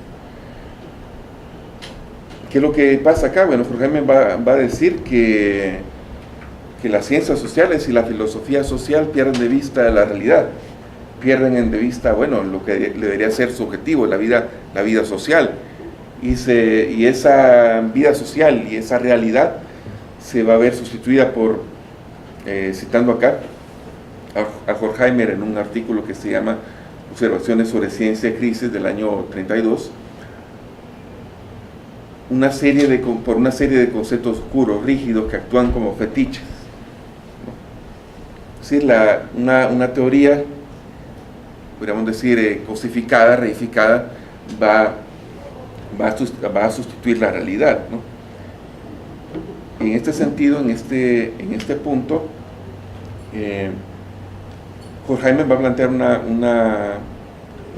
S2: ¿Qué es lo que pasa acá? Bueno, Horkheimer va a decir que las ciencias sociales y la filosofía social pierden de vista la realidad, pierden de vista, bueno, lo que debería ser su objetivo, la vida social, y esa vida social y esa realidad se va a ver sustituida por, citando acá a Horkheimer en un artículo que se llama Observaciones sobre Ciencia y Crisis del año 32, por una serie de conceptos oscuros, rígidos, que actúan como fetiches, ¿no? Es decir, una teoría, podríamos decir, cosificada, reificada, va a sustituir la realidad, ¿no? Y en este sentido, en este punto, Horkheimer va a plantear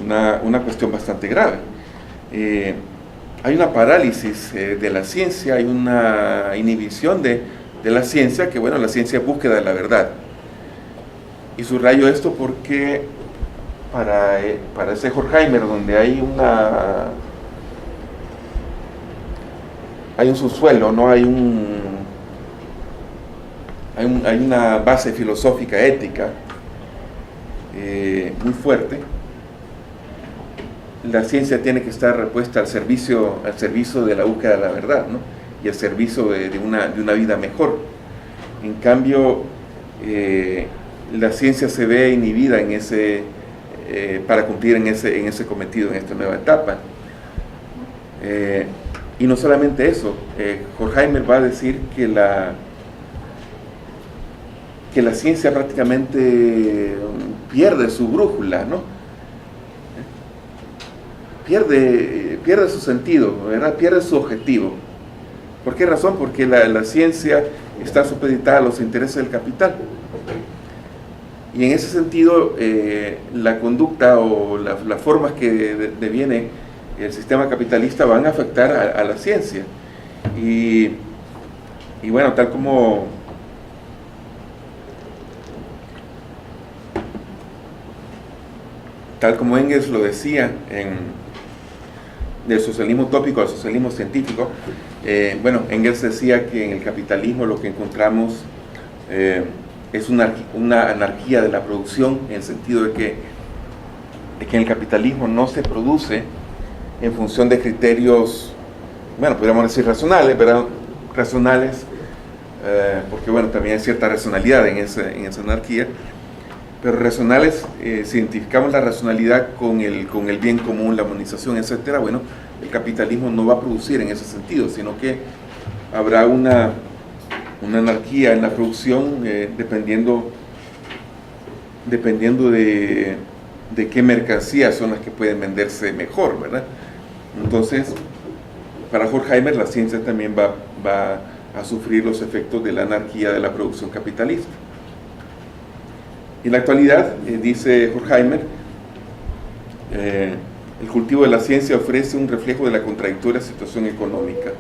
S2: una cuestión bastante grave. Hay una parálisis de la ciencia, hay una inhibición de la ciencia, que bueno, la ciencia es búsqueda de la verdad. Y subrayo esto porque para ese Horkheimer, donde hay un subsuelo, ¿no? hay una base filosófica, ética, muy fuerte. La ciencia tiene que estar repuesta al servicio de la búsqueda de la verdad, ¿no? Y al servicio de una vida mejor. En cambio, la ciencia se ve inhibida para cumplir en ese cometido, en esta nueva etapa. Y no solamente eso, Horkheimer va a decir que la ciencia prácticamente pierde su brújula, ¿no? Pierde su sentido, ¿verdad? Pierde su objetivo. ¿Por qué razón? Porque la ciencia está supeditada a los intereses del capital. Y en ese sentido, la conducta o las formas que deviene el sistema capitalista van a afectar a la ciencia. Y bueno, tal como Engels lo decía del socialismo utópico al socialismo científico, Engels decía que en el capitalismo lo que encontramos es una anarquía de la producción, en el sentido de que en el capitalismo no se produce en función de criterios, podríamos decir racionales, ¿verdad? Racionales, porque también hay cierta racionalidad en esa anarquía, pero racionales, si identificamos la racionalidad con el bien común, la humanización, etcétera, el capitalismo no va a producir en ese sentido, sino que habrá una anarquía en la producción dependiendo de qué mercancías son las que pueden venderse mejor, ¿verdad? Entonces, para Horkheimer, la ciencia también va a sufrir los efectos de la anarquía de la producción capitalista. En la actualidad, dice Horkheimer, el cultivo de la ciencia ofrece un reflejo de la contradictoria situación económica.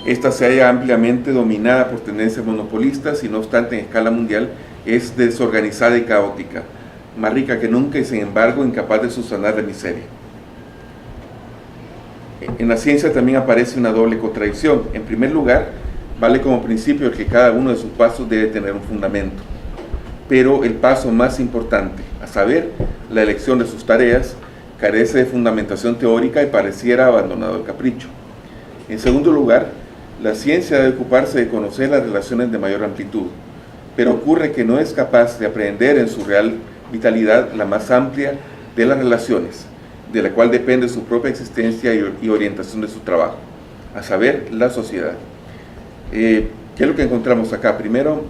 S2: Esta se halla ampliamente dominada por tendencias monopolistas y no obstante en escala mundial es desorganizada y caótica, más rica que nunca y sin embargo incapaz de subsanar la miseria. En la ciencia también aparece una doble contradicción. En primer lugar, vale como principio el que cada uno de sus pasos debe tener un fundamento. Pero el paso más importante, a saber, la elección de sus tareas, carece de fundamentación teórica y pareciera abandonado al capricho. En segundo lugar, la ciencia debe ocuparse de conocer las relaciones de mayor amplitud, pero ocurre que no es capaz de aprehender en su real vitalidad la más amplia de las relaciones, de la cual depende su propia existencia y orientación de su trabajo, a saber, la sociedad. ¿Qué es lo que encontramos acá? Primero,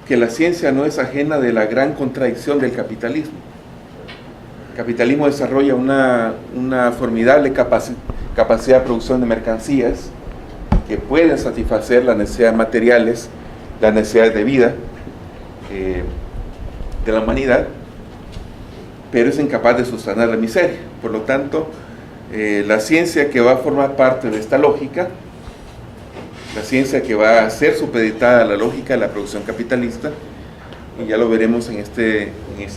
S2: que la ciencia no es ajena de la gran contradicción del capitalismo. El capitalismo desarrolla una formidable capacidad de producción de mercancías que pueden satisfacer las necesidades materiales, las necesidades de vida de la humanidad, pero es incapaz de subsanar la miseria. Por lo tanto, la ciencia que va a formar parte de esta lógica, la ciencia que va a ser supeditada a la lógica de la producción capitalista, y ya lo veremos en este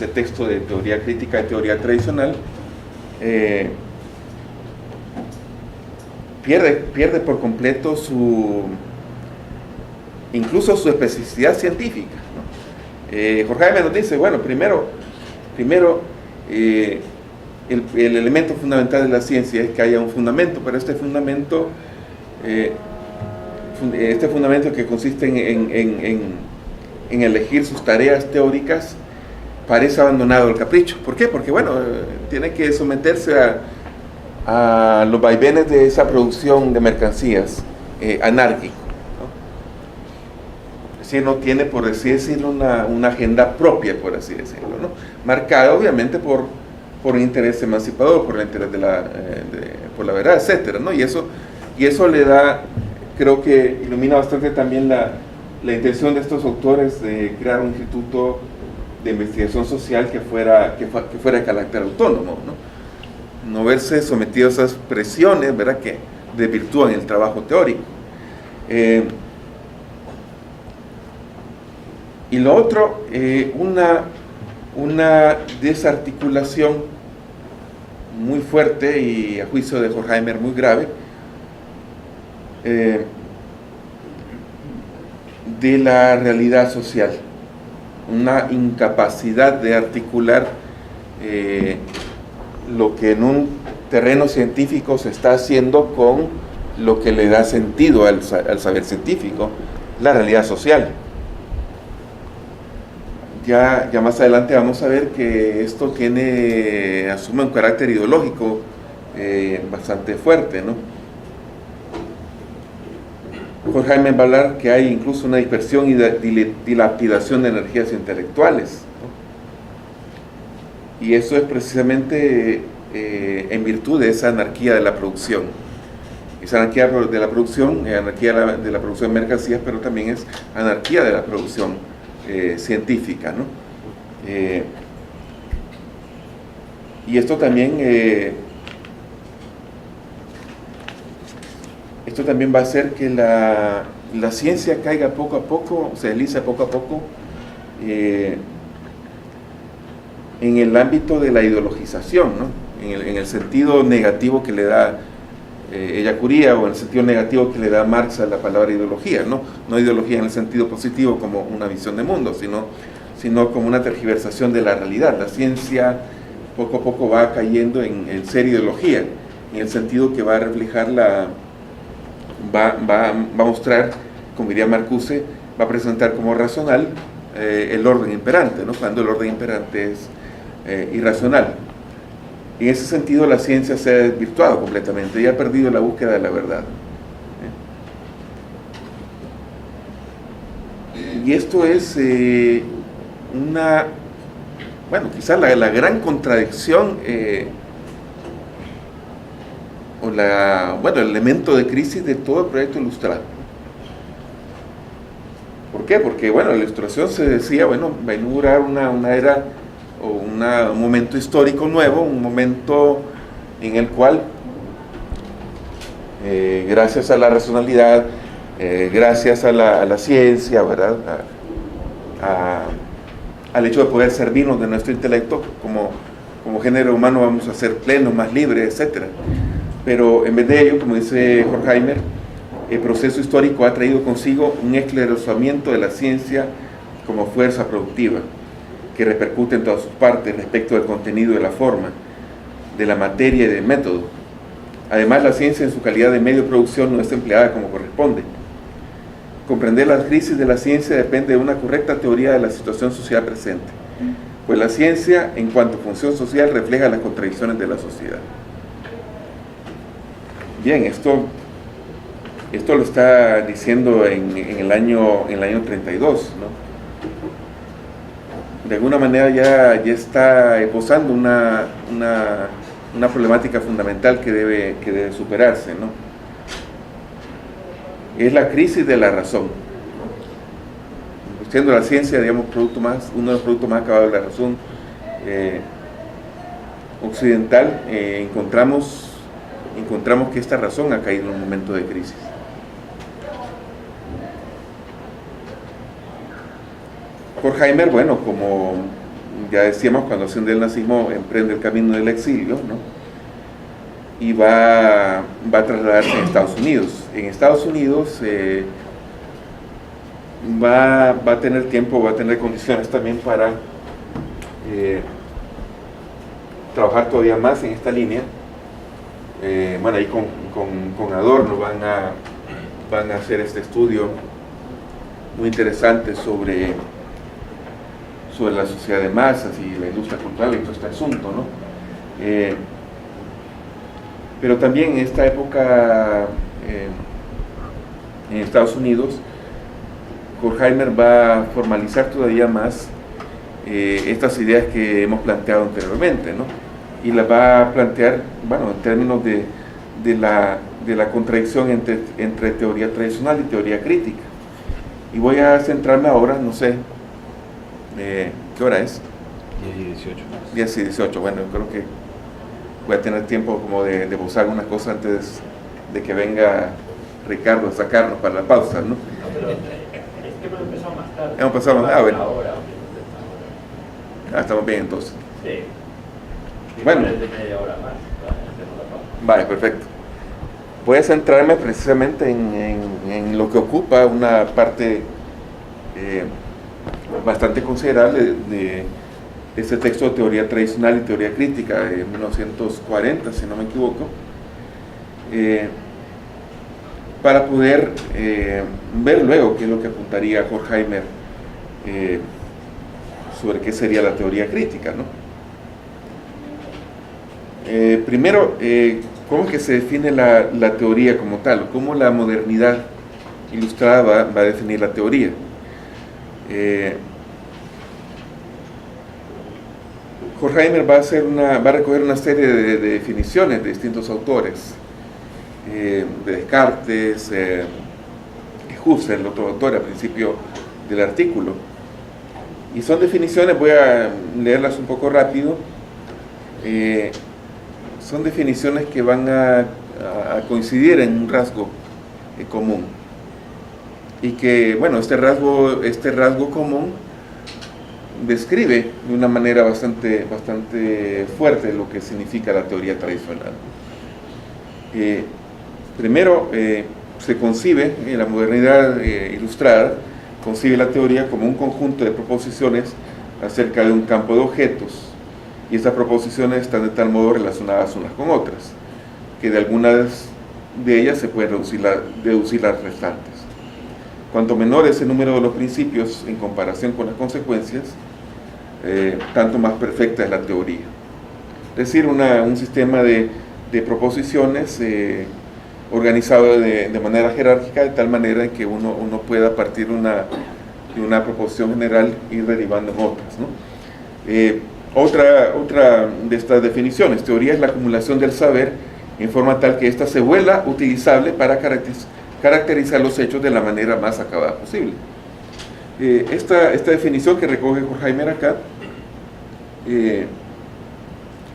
S2: texto de teoría crítica y teoría tradicional, pierde por completo incluso su especificidad científica, ¿no? Horkheimer nos dice, primero el elemento fundamental de la ciencia es que haya un fundamento, pero este fundamento que consiste en elegir sus tareas teóricas parece abandonado al capricho. ¿Por qué? Porque tiene que someterse a los vaivenes de esa producción de mercancías anárquico, ¿no? Es decir, no tiene, por así decirlo, una agenda propia, por así decirlo, ¿no? Marcada obviamente por un interés emancipador, por el interés por la verdad, etcétera, ¿no? Y eso le da, creo que ilumina bastante también la intención de estos autores de crear un instituto de investigación social que fuera de carácter autónomo, no verse sometido a esas presiones, ¿verdad?, que desvirtúan el trabajo teórico. Y lo otro, una desarticulación muy fuerte y a juicio de Horkheimer muy grave de la realidad social, una incapacidad de articular lo que en un terreno científico se está haciendo con lo que le da sentido al saber científico, la realidad social. Ya más adelante vamos a ver que esto asume un carácter ideológico bastante fuerte, ¿no? Horkheimer va a hablar que hay incluso una dispersión y dilapidación de energías intelectuales, ¿no? Y eso es precisamente en virtud de esa anarquía de la producción. Esa anarquía de la producción, anarquía de la producción de mercancías, pero también es anarquía de la producción científica, ¿no? Y esto también va a hacer que la ciencia caiga poco a poco, se desliza poco a poco en el ámbito de la ideologización, ¿no? En el sentido negativo que le da Ellacuría, o en el sentido negativo que le da Marx a la palabra ideología, ¿no? No ideología en el sentido positivo como una visión de mundo, sino como una tergiversación de la realidad. La ciencia poco a poco va cayendo en ser ideología, en el sentido que va a reflejar va a mostrar, como diría Marcuse, va a presentar como racional el orden imperante, ¿no? Cuando el orden imperante es irracional. En ese sentido la ciencia se ha desvirtuado completamente y ha perdido la búsqueda de la verdad. Y esto es quizás la gran contradicción el elemento de crisis de todo el proyecto ilustrado. ¿Por qué? Porque la ilustración se decía, va a inaugurar una era o un momento histórico nuevo, un momento en el cual gracias a la racionalidad, gracias a la ciencia, ¿verdad?, al hecho de poder servirnos de nuestro intelecto como género humano, vamos a ser plenos, más libres, etc. Pero en vez de ello, como dice Horkheimer, el proceso histórico ha traído consigo un esclarecimiento de la ciencia como fuerza productiva, que repercute en todas sus partes respecto del contenido y de la forma, de la materia y del método. Además, la ciencia en su calidad de medio de producción no es empleada como corresponde. Comprender las crisis de la ciencia depende de una correcta teoría de la situación social presente, pues la ciencia, en cuanto a función social, refleja las contradicciones de la sociedad. Bien, esto lo está diciendo en el año 32, ¿no? De alguna manera ya está esbozando una problemática fundamental que debe superarse, ¿no? Es la crisis de la razón. Siendo la ciencia, digamos, uno de los productos más acabados de la razón occidental, encontramos que esta razón ha caído en un momento de crisis. Horkheimer, como ya decíamos, cuando asciende el nazismo, emprende el camino del exilio, ¿no? Y va a trasladarse a Estados Unidos. En Estados Unidos va a tener tiempo, va a tener condiciones también para trabajar todavía más en esta línea. Ahí con Adorno van a hacer este estudio muy interesante sobre la sociedad de masas y la industria cultural y todo este asunto, ¿no? Pero también en esta época en Estados Unidos, Horkheimer va a formalizar todavía más estas ideas que hemos planteado anteriormente, ¿no? Y las va a plantear, en términos de la contradicción entre teoría tradicional y teoría crítica. Y voy a centrarme ahora, no sé, ¿qué hora es?
S3: 10 y 18.
S2: 10 y 18, bueno, yo creo que voy a tener tiempo como de buscar algunas cosas antes de que venga Ricardo a sacarnos para la pausa, ¿no?
S1: No, pero es que hemos empezado más tarde.
S2: Hemos empezado más tarde, bueno.
S1: Ahora.
S2: Estamos bien entonces.
S1: Sí.
S2: Bueno.
S1: De media hora más. Hacemos la pausa.
S2: Vale, perfecto. Voy a centrarme precisamente en lo que ocupa una parte bastante considerable de este texto de teoría tradicional y teoría crítica de 1940, si no me equivoco, para poder ver luego qué es lo que apuntaría Horkheimer sobre qué sería la teoría crítica, ¿no? Primero, ¿cómo es que se define la teoría como tal? ¿Cómo la modernidad ilustrada va a definir la teoría? Horkheimer va a recoger una serie de definiciones de distintos autores, de Descartes, Husserl, el otro autor al principio del artículo, y son definiciones, voy a leerlas un poco rápido, son definiciones que van a coincidir en un rasgo común, y que, bueno, este rasgo común describe de una manera bastante fuerte lo que significa la teoría tradicional. Primero, se concibe, en la modernidad ilustrada, concibe la teoría como un conjunto de proposiciones acerca de un campo de objetos, y estas proposiciones están de tal modo relacionadas unas con otras, que de algunas de ellas se pueden deducir las restantes. Cuanto menor es el número de los principios en comparación con las consecuencias, tanto más perfecta es la teoría. Es decir, un sistema de proposiciones organizado de manera jerárquica, de tal manera en que uno pueda partir de una proposición general y ir derivando en otras, ¿no? Otra de estas definiciones: teoría es la acumulación del saber en forma tal que ésta se vuelva utilizable para caracterizar los hechos de la manera más acabada posible. Esta definición que recoge Horkheimer acá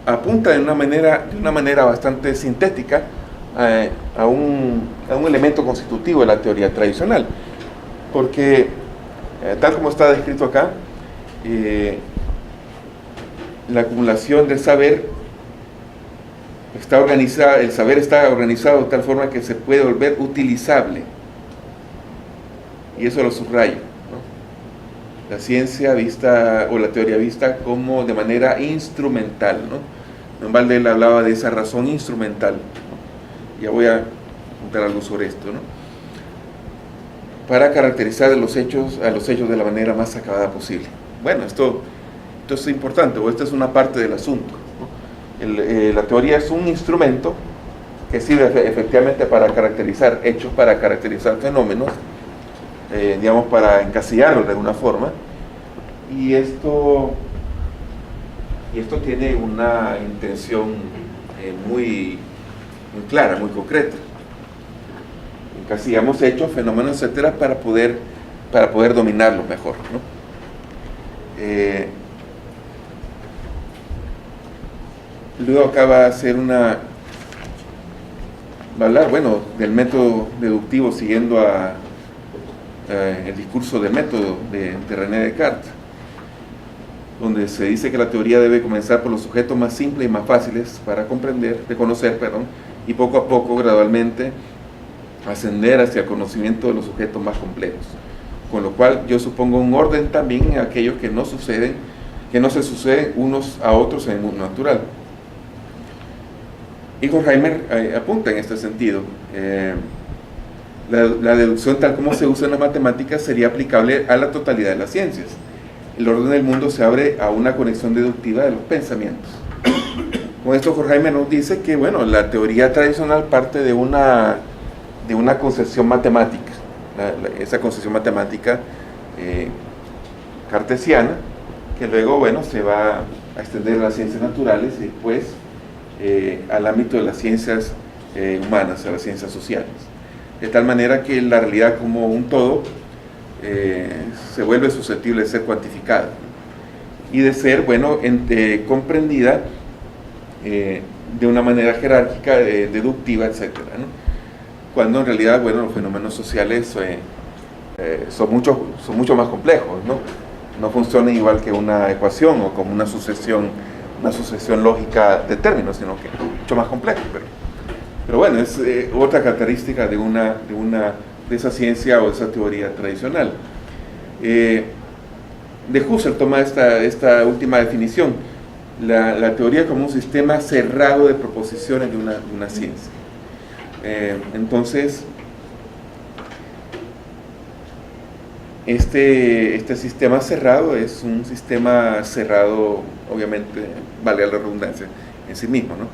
S2: apunta de una manera bastante sintética a un elemento constitutivo de la teoría tradicional, porque tal como está descrito acá, la acumulación del saber está organizada, el saber está organizado de tal forma que se puede volver utilizable, y eso lo subrayo, ¿no? La ciencia vista, o la teoría vista como de manera instrumental, ¿no? En balde él hablaba de esa razón instrumental, ¿no? Ya voy a contar algo sobre esto, ¿no? Para caracterizar a los hechos de la manera más acabada posible. Bueno, esto es importante, o esta es una parte del asunto, ¿no? La teoría es un instrumento que sirve efectivamente para caracterizar hechos, para caracterizar fenómenos, digamos, para encasillarlos de alguna forma, y esto tiene una intención muy clara, muy concreta. Encasillamos hechos, fenómenos, etcétera, para poder dominarlos mejor, ¿no? Luego acá va a hacer va a hablar, bueno, del método deductivo, siguiendo el discurso del método de René Descartes, donde se dice que la teoría debe comenzar por los sujetos más simples y más fáciles de conocer, y poco a poco, gradualmente, ascender hacia el conocimiento de los sujetos más complejos, con lo cual yo supongo un orden también en aquellos que no se suceden unos a otros en el mundo natural. Y Horkheimer apunta en este sentido. La deducción, tal como se usa en las matemáticas, sería aplicable a la totalidad de las ciencias. El orden del mundo se abre a una conexión deductiva de los pensamientos. Con esto Horkheimer nos dice que, bueno, la teoría tradicional parte de una concepción matemática, esa concepción matemática cartesiana, que luego, bueno, se va a extender a las ciencias naturales y después al ámbito de las ciencias humanas, a las ciencias sociales. De tal manera que la realidad como un todo se vuelve susceptible de ser cuantificada y de ser, bueno, comprendida de una manera jerárquica, deductiva, etcétera, ¿no? Cuando en realidad, bueno, los fenómenos sociales son mucho más complejos, ¿no? No funcionan igual que una ecuación o como una sucesión lógica de términos, sino que mucho más complejo. Pero bueno, es otra característica de esa ciencia o de esa teoría tradicional. De Husserl toma esta última definición, la teoría como un sistema cerrado de proposiciones de una ciencia. Entonces, este sistema cerrado es un sistema cerrado, obviamente, vale la redundancia, en sí mismo, ¿no?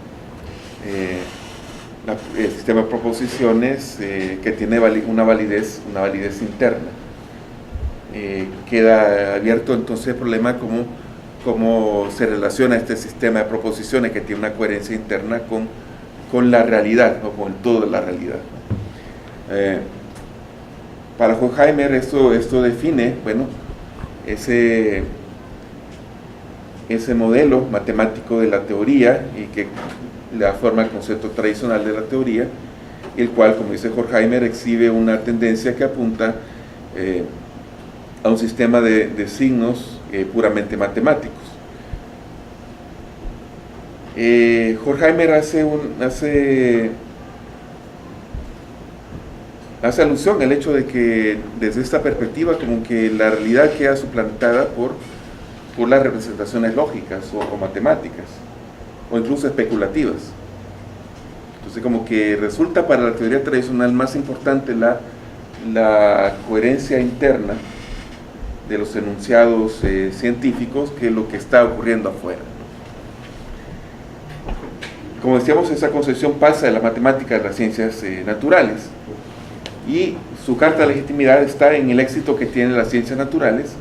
S2: El sistema de proposiciones que tiene una validez interna. Queda abierto entonces el problema cómo se relaciona este sistema de proposiciones que tiene una coherencia interna con la realidad, o con el todo de la realidad. Para Horkheimer esto define, bueno, ese modelo matemático de la teoría y que le forma el concepto tradicional de la teoría, el cual, como dice Horkheimer, exhibe una tendencia que apunta a un sistema de signos puramente matemáticos. Horkheimer hace alusión al hecho de que desde esta perspectiva como que la realidad queda suplantada por las representaciones lógicas o matemáticas o incluso especulativas. Entonces como que resulta para la teoría tradicional más importante la coherencia interna de los enunciados científicos que lo que está ocurriendo afuera. Como decíamos, esa concepción pasa de la matemática a las ciencias naturales, y su carta de legitimidad está en el éxito que tienen las ciencias naturales,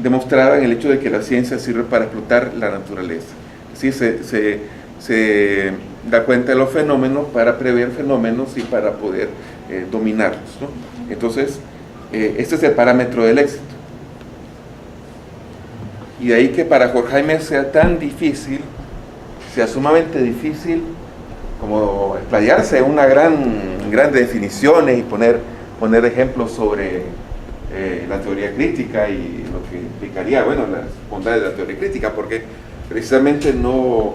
S2: demostrada en el hecho de que la ciencia sirve para explotar la naturaleza. ¿Sí? Se da cuenta de los fenómenos para prever fenómenos y para poder dominarlos, ¿no? Entonces, este es el parámetro del éxito. Y de ahí que para Horkheimer sea tan difícil, sea sumamente difícil, como explayarse en una gran definiciones y poner ejemplos sobre la teoría crítica y lo que implicaría, bueno, las bondades de la teoría crítica, porque precisamente no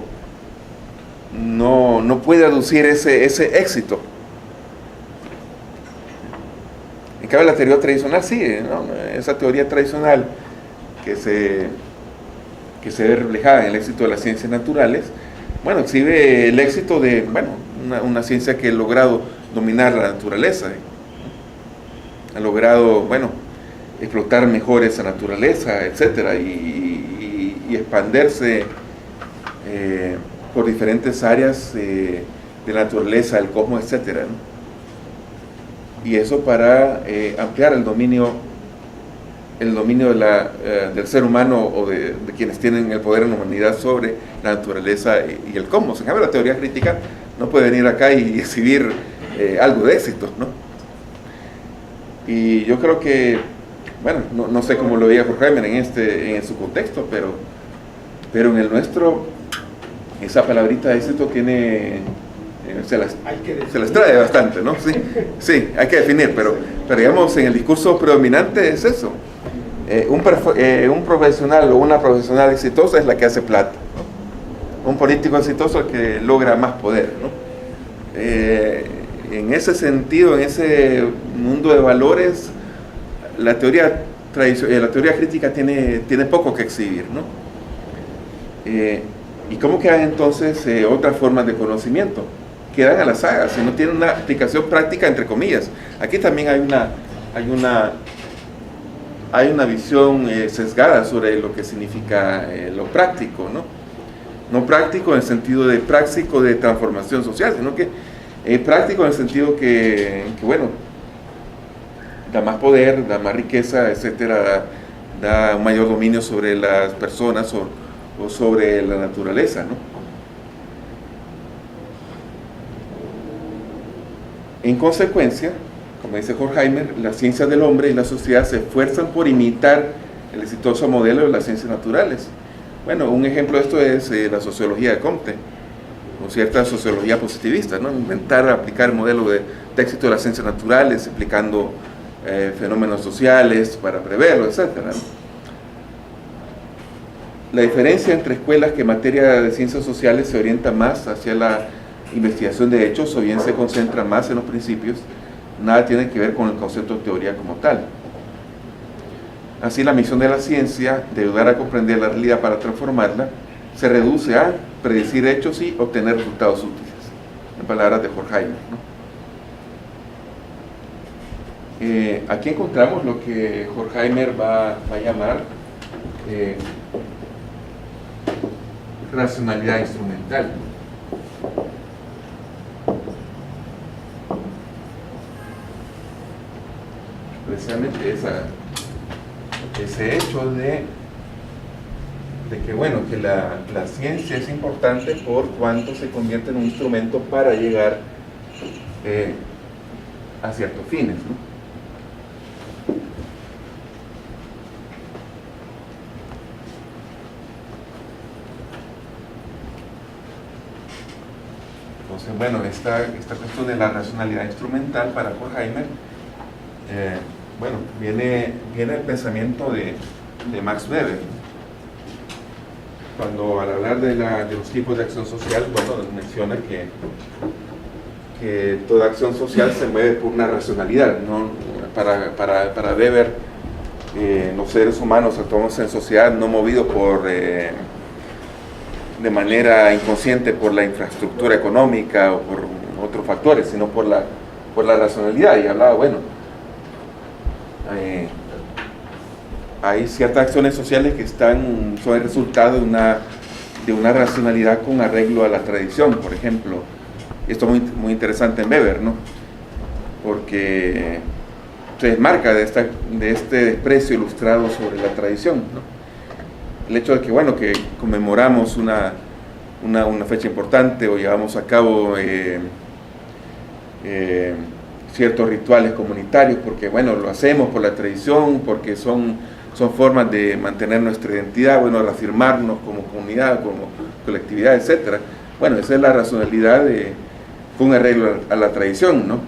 S2: puede aducir ese éxito. En cambio, la teoría tradicional sí, ¿no? Esa teoría tradicional que se ve reflejada en el éxito de las ciencias naturales, bueno, exhibe el éxito de, bueno, una ciencia que ha logrado dominar la naturaleza, ha logrado, bueno, explotar mejor esa naturaleza, etcétera, y expandirse por diferentes áreas de la naturaleza, el cosmos, etcétera, ¿no? Y eso para ampliar el dominio del ser humano o de quienes tienen el poder en la humanidad sobre la naturaleza y el cosmos. En cambio, la teoría crítica no puede venir acá y exhibir algo de éxito, ¿no? Y yo creo que, bueno, no sé cómo lo veía Horkheimer en su contexto, pero en el nuestro, esa palabrita de éxito tiene... se las trae bastante, ¿no? Sí, hay que definir, pero digamos, en el discurso predominante es eso. Un profesional o una profesional exitosa es la que hace plata, ¿no? Un político exitoso es el que logra más poder, ¿no? En ese sentido, en ese mundo de valores, la teoría crítica tiene poco que exhibir, ¿no? ¿Y cómo quedan entonces otras formas de conocimiento? Quedan a la saga, si no tienen una aplicación práctica, entre comillas. Aquí también hay una visión sesgada sobre lo que significa lo práctico, ¿no? No práctico en el sentido de práctico de transformación social, sino que práctico en el sentido que bueno, da más poder, da más riqueza, etcétera, da un mayor dominio sobre las personas o sobre la naturaleza, ¿no? En consecuencia, como dice Horkheimer, las ciencias del hombre y la sociedad se esfuerzan por imitar el exitoso modelo de las ciencias naturales. Bueno, un ejemplo de esto es la sociología de Comte, o cierta sociología positivista, ¿no? Intentar aplicar el modelo de éxito de las ciencias naturales, explicando fenómenos sociales para preverlo, etc. La diferencia entre escuelas que en materia de ciencias sociales se orienta más hacia la investigación de hechos o bien se concentra más en los principios, nada tiene que ver con el concepto de teoría como tal. Así, la misión de la ciencia, de ayudar a comprender la realidad para transformarla, se reduce a predecir hechos y obtener resultados útiles, en palabras de Horkheimer, ¿no? Aquí encontramos lo que Horkheimer va a llamar racionalidad instrumental. Precisamente ese hecho de que, bueno, que la ciencia es importante por cuanto se convierte en un instrumento para llegar a ciertos fines, ¿no? Entonces, bueno, esta cuestión de la racionalidad instrumental para Horkheimer, bueno, viene el pensamiento de Max Weber, cuando al hablar de los tipos de acción social, bueno, menciona que toda acción social se mueve por una racionalidad, ¿no? Para Weber, los seres humanos actuamos en sociedad no movidos de manera inconsciente por la infraestructura económica o por otros factores, sino por la racionalidad. Y hablaba, bueno, hay ciertas acciones sociales que son el resultado de una racionalidad con arreglo a la tradición, por ejemplo. Esto es muy interesante en Weber, ¿no? Porque se desmarca de este desprecio ilustrado sobre la tradición, ¿no? El hecho de que, bueno, que conmemoramos una fecha importante o llevamos a cabo ciertos rituales comunitarios porque, bueno, lo hacemos por la tradición, porque son formas de mantener nuestra identidad, bueno, reafirmarnos como comunidad, como colectividad, etc. Bueno, esa es la racionalidad con arreglo a la tradición, ¿no?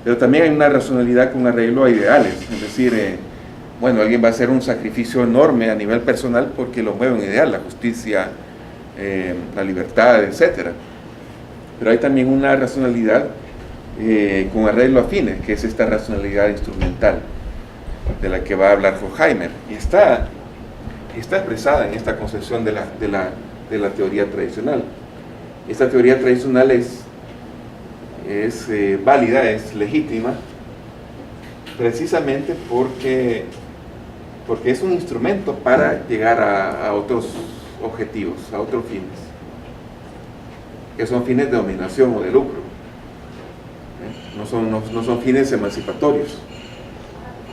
S2: Pero también hay una racionalidad con arreglo a ideales, es decir, bueno, alguien va a hacer un sacrificio enorme a nivel personal porque lo mueve un ideal, la justicia, la libertad, etc. Pero hay también una racionalidad con arreglo a fines, que es esta racionalidad instrumental de la que va a hablar Horkheimer, y está expresada en esta concepción de la teoría tradicional. Esta teoría tradicional es válida, es legítima, precisamente porque es un instrumento para llegar a otros objetivos, a otros fines, que son fines de dominación o de lucro. No son fines emancipatorios.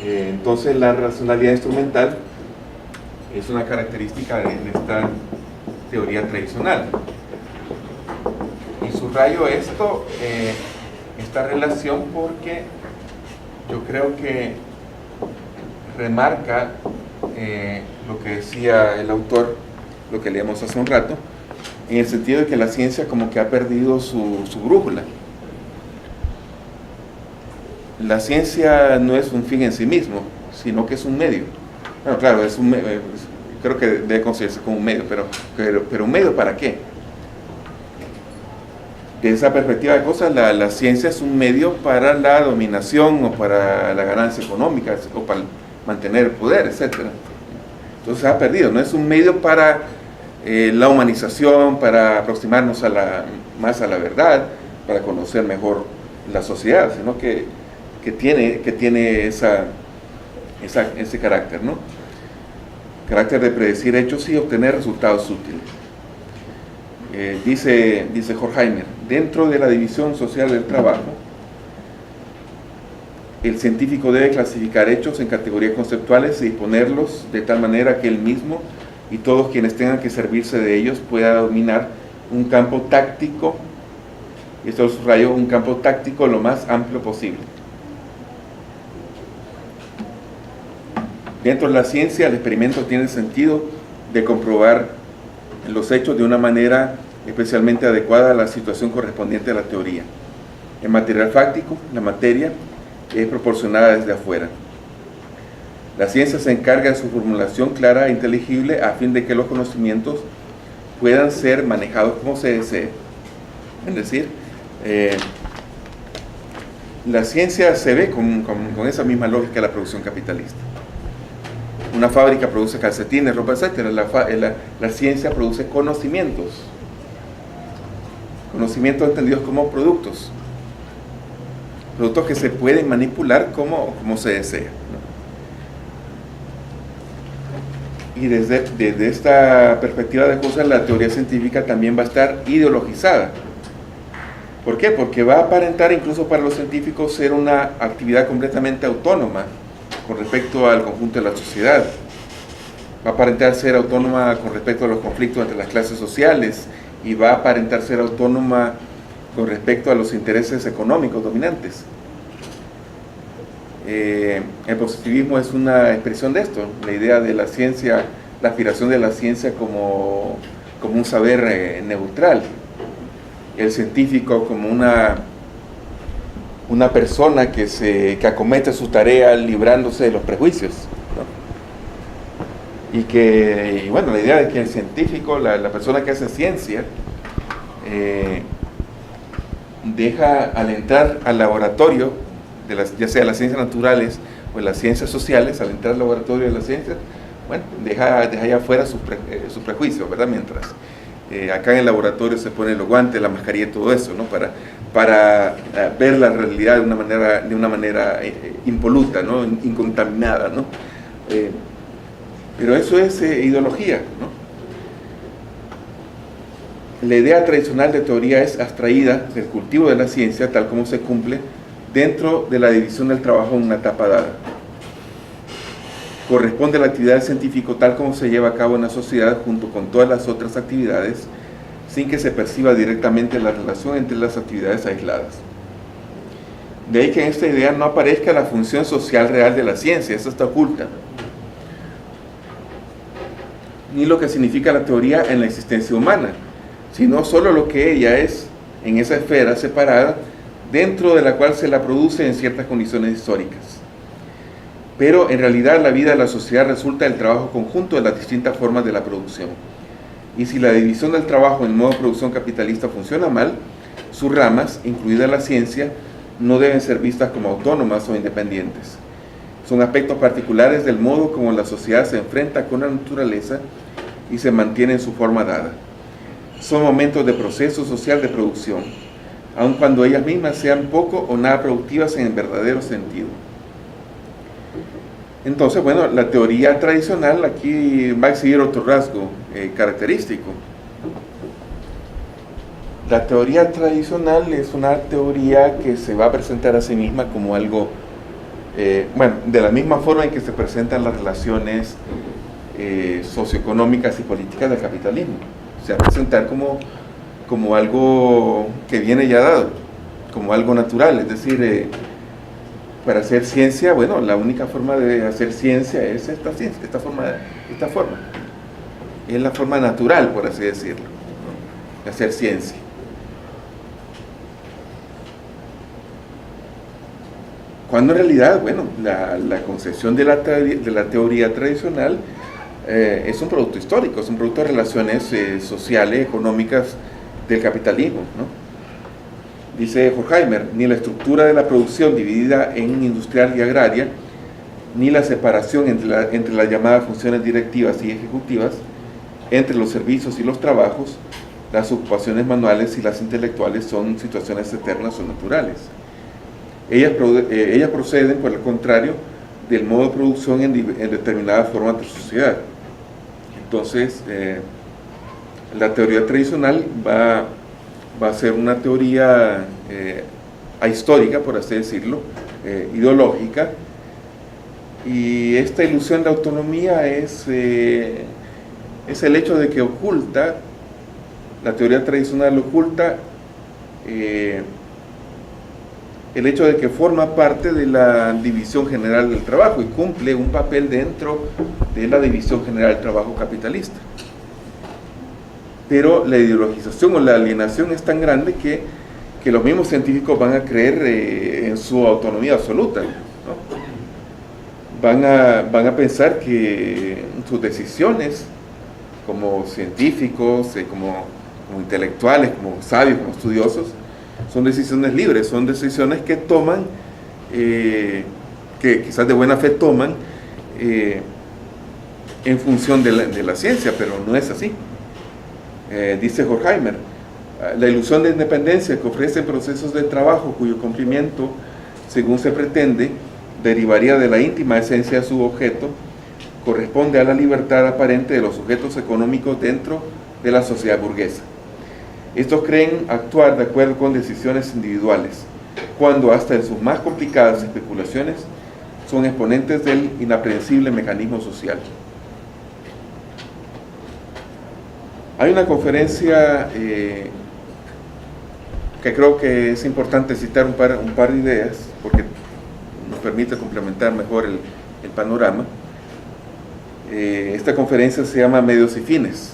S2: Entonces, la racionalidad instrumental es una característica de esta teoría tradicional. Y subrayo esta relación porque yo creo que remarca lo que decía el autor, lo que leímos hace un rato, en el sentido de que la ciencia como que ha perdido su brújula. La ciencia no es un fin en sí mismo, sino que es un medio. Bueno, claro, creo que debe considerarse como un medio, pero ¿un medio para qué? Desde esa perspectiva de cosas, la ciencia es un medio para la dominación o para la ganancia económica o para mantener el poder, etc. Entonces se ha perdido, no es un medio para la humanización, para aproximarnos más a la verdad, para conocer mejor la sociedad, sino que tiene ese carácter, ¿no? Carácter de predecir hechos y obtener resultados útiles. Dice Horkheimer, dentro de la división social del trabajo, el científico debe clasificar hechos en categorías conceptuales y disponerlos de tal manera que él mismo y todos quienes tengan que servirse de ellos puedan dominar un campo táctico, y esto lo subrayo, un campo táctico lo más amplio posible. Dentro de la ciencia, el experimento tiene sentido de comprobar los hechos de una manera especialmente adecuada a la situación correspondiente a la teoría. En material fáctico, la materia es proporcionada desde afuera. La ciencia se encarga de su formulación clara e inteligible a fin de que los conocimientos puedan ser manejados como se desee. Es decir, la ciencia se ve con esa misma lógica de la producción capitalista. Una fábrica produce calcetines, ropa, etc. La ciencia produce conocimientos. Conocimientos entendidos como productos. Productos que se pueden manipular como se desea, ¿no? Y desde esta perspectiva de cosas, la teoría científica también va a estar ideologizada. ¿Por qué? Porque va a aparentar, incluso para los científicos, ser una actividad completamente autónoma con respecto al conjunto de la sociedad. Va a aparentar ser autónoma con respecto a los conflictos entre las clases sociales y va a aparentar ser autónoma con respecto a los intereses económicos dominantes. El positivismo es una expresión de esto, la idea de la ciencia, la aspiración de la ciencia como un saber neutral, el científico como una persona que acomete su tarea librándose de los prejuicios, ¿no? Y bueno, la idea de que el científico, la persona que hace ciencia, deja al entrar al laboratorio, ya sea las ciencias naturales o las ciencias sociales, al entrar al laboratorio de las ciencias, bueno, deja allá afuera sus prejuicios, ¿verdad? Mientras acá en el laboratorio se ponen los guantes, la mascarilla y todo eso, ¿no? Para ver la realidad de una manera impoluta, ¿no? Incontaminada, ¿no? Pero eso es ideología, ¿no? La idea tradicional de teoría es abstraída del cultivo de la ciencia tal como se cumple dentro de la división del trabajo en una etapa dada. Corresponde a la actividad científica tal como se lleva a cabo en la sociedad junto con todas las otras actividades, sin que se perciba directamente la relación entre las actividades aisladas. De ahí que en esta idea no aparezca la función social real de la ciencia, esa está oculta, ni lo que significa la teoría en la existencia humana, sino solo lo que ella es en esa esfera separada dentro de la cual se la produce en ciertas condiciones históricas. Pero en realidad la vida de la sociedad resulta del trabajo conjunto de las distintas formas de la producción. Y si la división del trabajo en modo de producción capitalista funciona mal, sus ramas, incluida la ciencia, no deben ser vistas como autónomas o independientes. Son aspectos particulares del modo como la sociedad se enfrenta con la naturaleza y se mantiene en su forma dada. Son momentos de proceso social de producción, aun cuando ellas mismas sean poco o nada productivas en el verdadero sentido. Entonces, bueno, la teoría tradicional aquí va a exhibir otro rasgo característico. La teoría tradicional es una teoría que se va a presentar a sí misma como algo, bueno, de la misma forma en que se presentan las relaciones socioeconómicas y políticas del capitalismo. Se va a presentar como algo que viene ya dado, como algo natural, es decir, para hacer ciencia, bueno, la única forma de hacer ciencia es esta forma. Es la forma natural, por así decirlo, ¿no?, de hacer ciencia. Cuando en realidad, bueno, la concepción de la teoría tradicional es un producto histórico, es un producto de relaciones sociales, económicas del capitalismo, ¿no? Dice Horkheimer, ni la estructura de la producción dividida en industrial y agraria, ni la separación entre las llamadas funciones directivas y ejecutivas, entre los servicios y los trabajos, las ocupaciones manuales y las intelectuales son situaciones eternas o naturales. Ellas proceden, por el contrario, del modo de producción en determinadas formas de sociedad. Entonces, la teoría tradicional va a ser una teoría ahistórica, por así decirlo, ideológica, y esta ilusión de autonomía es el hecho de que oculta, la teoría tradicional oculta el hecho de que forma parte de la división general del trabajo y cumple un papel dentro de la división general del trabajo capitalista. Pero la ideologización o la alienación es tan grande que los mismos científicos van a creer en su autonomía absoluta, ¿no? Van a pensar que sus decisiones como científicos, como intelectuales, como sabios, como estudiosos, son decisiones libres, son decisiones que toman, que quizás de buena fe toman, en función de la ciencia, pero no es así. Dice Horkheimer, la ilusión de independencia que ofrecen procesos de trabajo cuyo cumplimiento, según se pretende, derivaría de la íntima esencia de su objeto, corresponde a la libertad aparente de los sujetos económicos dentro de la sociedad burguesa. Estos creen actuar de acuerdo con decisiones individuales, cuando hasta en sus más complicadas especulaciones son exponentes del inaprehensible mecanismo social. Hay una conferencia que creo que es importante citar un par de ideas, porque nos permite complementar mejor el panorama. Esta conferencia se llama Medios y Fines,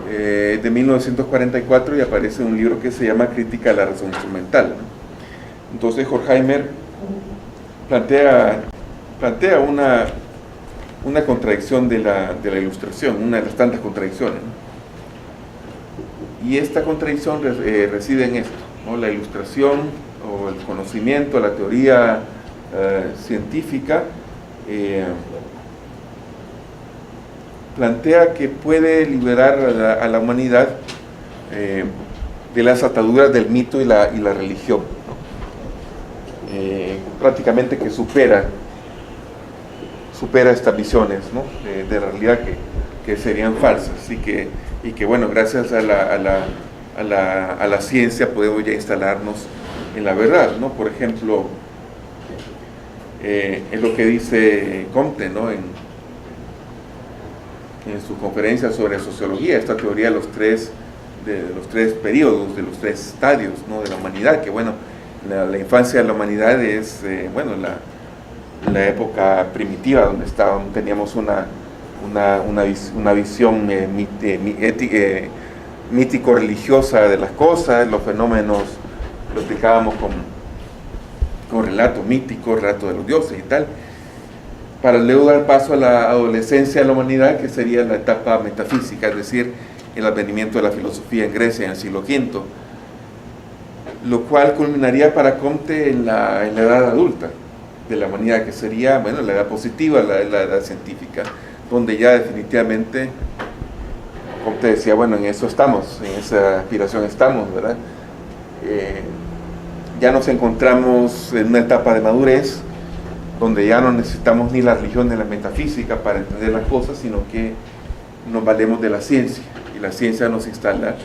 S2: de 1944, y aparece en un libro que se llama Crítica a la razón instrumental, ¿no? Entonces Horkheimer plantea una contradicción de la ilustración, una de las tantas contradicciones, ¿no? Y esta contradicción reside en esto, ¿no? La ilustración o el conocimiento, la teoría científica plantea que puede liberar a la humanidad de las ataduras del mito y la religión, ¿no? Prácticamente que supera estas visiones, ¿no? de realidad que serían falsas, y que bueno, gracias a la ciencia podemos ya instalarnos en la verdad, ¿no? Por ejemplo, es lo que dice Comte, ¿no? en su conferencia sobre sociología, esta teoría de los tres periodos, de los tres estadios, ¿no? de la humanidad, que bueno, la infancia de la humanidad es bueno, la época primitiva, donde teníamos una visión mítico-religiosa de las cosas, los fenómenos lo explicábamos con relatos míticos, relatos de los dioses y tal, para luego dar paso a la adolescencia de la humanidad, que sería la etapa metafísica, es decir, el advenimiento de la filosofía en Grecia en el siglo V, lo cual culminaría para Comte en la edad adulta de la humanidad, que sería, bueno, la edad positiva, la edad científica, donde ya definitivamente Comte decía, bueno, en eso estamos, en esa aspiración estamos, ¿verdad? Ya nos encontramos en una etapa de madurez, donde ya no necesitamos ni la religión ni la metafísica para entender las cosas, sino que nos valemos de la ciencia, y la ciencia nos instala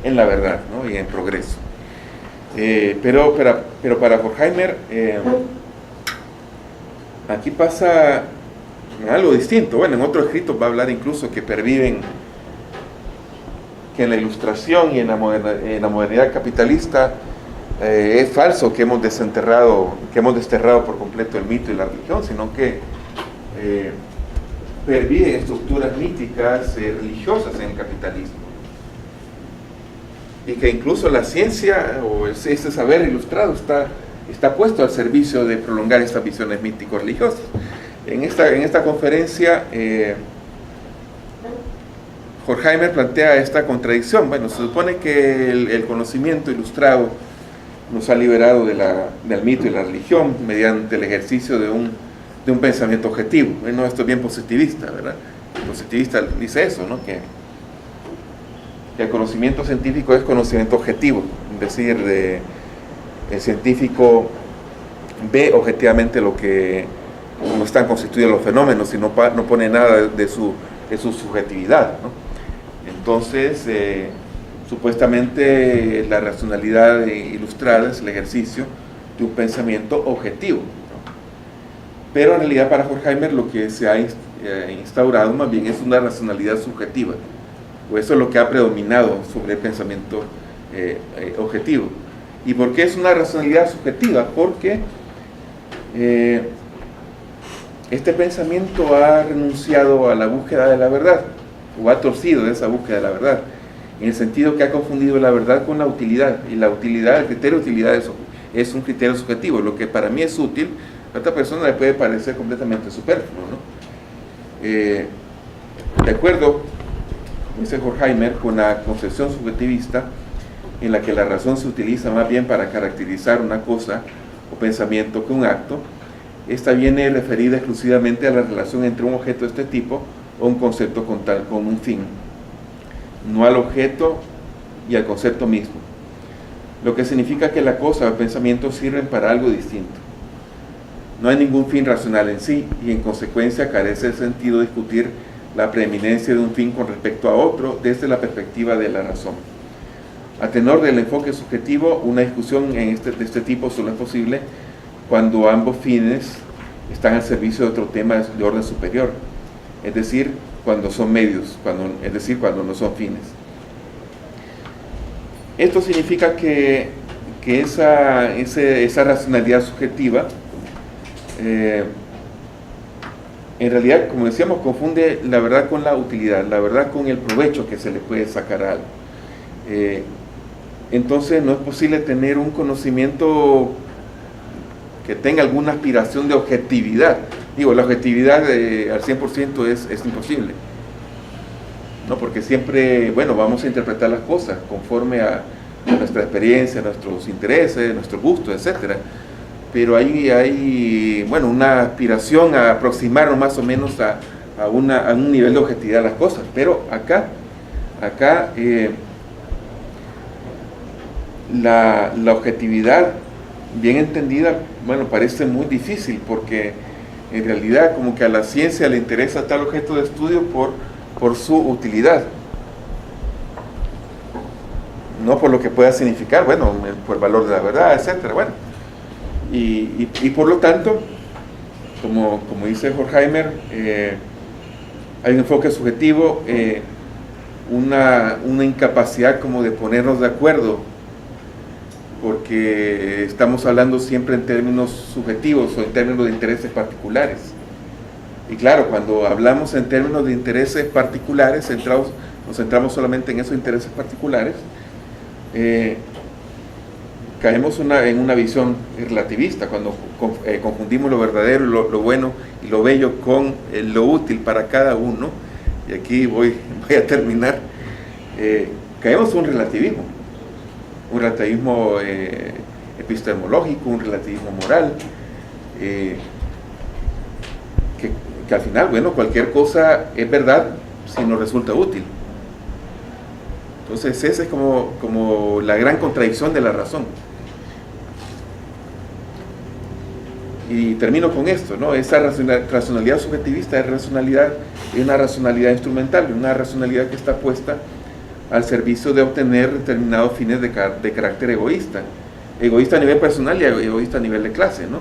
S2: en la verdad, ¿no? Y en progreso. Pero para Horkheimer, aquí pasa algo distinto. Bueno, en otros escritos va a hablar incluso que perviven, que en la ilustración y en la modernidad capitalista es falso que hemos desterrado por completo el mito y la religión, sino que perviven estructuras míticas religiosas en el capitalismo, y que incluso la ciencia o ese saber ilustrado está puesto al servicio de prolongar estas visiones mítico-religiosas. En esta conferencia Horkheimer plantea esta contradicción. Bueno, se supone que el conocimiento ilustrado nos ha liberado del mito y la religión mediante el ejercicio de un pensamiento objetivo. Bueno, esto es bien positivista, ¿verdad? El positivista dice eso, ¿no? Que el conocimiento científico es conocimiento objetivo, es decir, el científico ve objetivamente cómo están constituidos los fenómenos y no pone nada de su subjetividad, ¿no? Entonces, supuestamente la racionalidad ilustrada es el ejercicio de un pensamiento objetivo, ¿no? Pero en realidad para Horkheimer lo que se ha instaurado más bien es una racionalidad subjetiva, o eso es lo que ha predominado sobre el pensamiento objetivo. ¿Y por qué es una racionalidad subjetiva? Porque este pensamiento ha renunciado a la búsqueda de la verdad, o ha torcido esa búsqueda de la verdad, en el sentido que ha confundido la verdad con la utilidad, y la utilidad, el criterio de utilidad es un criterio subjetivo. Lo que para mí es útil, a otra persona le puede parecer completamente superfluo, ¿no? De acuerdo, dice Horkheimer, con la concepción subjetivista, en la que la razón se utiliza más bien para caracterizar una cosa o pensamiento que un acto, esta viene referida exclusivamente a la relación entre un objeto de este tipo o un concepto con un fin, no al objeto y al concepto mismo, lo que significa que la cosa o el pensamiento sirven para algo distinto. No hay ningún fin racional en sí, y en consecuencia carece de sentido discutir la preeminencia de un fin con respecto a otro desde la perspectiva de la razón. A tenor del enfoque subjetivo, una discusión de este tipo solo es posible cuando ambos fines están al servicio de otro tema de orden superior, es decir, cuando son medios, es decir, cuando no son fines. Esto significa que esa racionalidad subjetiva, en realidad, como decíamos, confunde la verdad con la utilidad, la verdad con el provecho que se le puede sacar a algo. Entonces no es posible tener un conocimiento que tenga alguna aspiración de objetividad. Digo, la objetividad al 100% es imposible, ¿no? Porque siempre, bueno, vamos a interpretar las cosas conforme a nuestra experiencia, a nuestros intereses, nuestros gustos, etc. Pero ahí hay, bueno, una aspiración a aproximarnos más o menos a un nivel de objetividad de las cosas. Pero acá la objetividad, bien entendida, bueno, parece muy difícil, porque en realidad como que a la ciencia le interesa tal objeto de estudio por su utilidad, no por lo que pueda significar, bueno, por el valor de la verdad, etcétera. Bueno, y por lo tanto, como dice Horkheimer, hay un enfoque subjetivo, una incapacidad como de ponernos de acuerdo, porque estamos hablando siempre en términos subjetivos o en términos de intereses particulares. Y claro, cuando hablamos en términos de intereses particulares, nos centramos solamente en esos intereses particulares, caemos en una visión relativista, cuando confundimos lo verdadero, lo bueno y lo bello con lo útil para cada uno. Y aquí voy a terminar. Caemos en un relativismo epistemológico, un relativismo moral, que al final, bueno, cualquier cosa es verdad si nos resulta útil. Entonces esa es como la gran contradicción de la razón. Y termino con esto, ¿no? Esa racionalidad subjetivista es una racionalidad instrumental, una racionalidad que está puesta al servicio de obtener determinados fines de carácter egoísta a nivel personal y egoísta a nivel de clase, ¿no?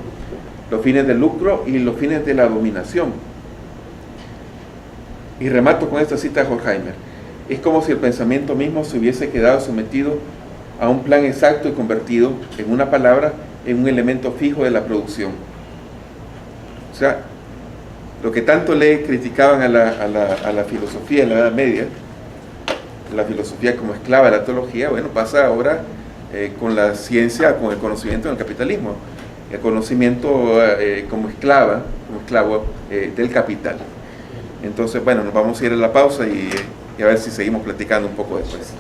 S2: Los fines del lucro y los fines de la dominación. Y remato con esta cita de Horkheimer: es como si el pensamiento mismo se hubiese quedado sometido a un plan exacto y convertido, en una palabra, en un elemento fijo de la producción. O sea, lo que tanto le criticaban a la filosofía en la Edad Media, la filosofía como esclava de la teología, bueno, pasa ahora con la ciencia, con el conocimiento en el capitalismo, el conocimiento como esclavo del capital. Entonces, bueno, nos vamos a ir a la pausa y a ver si seguimos platicando un poco después.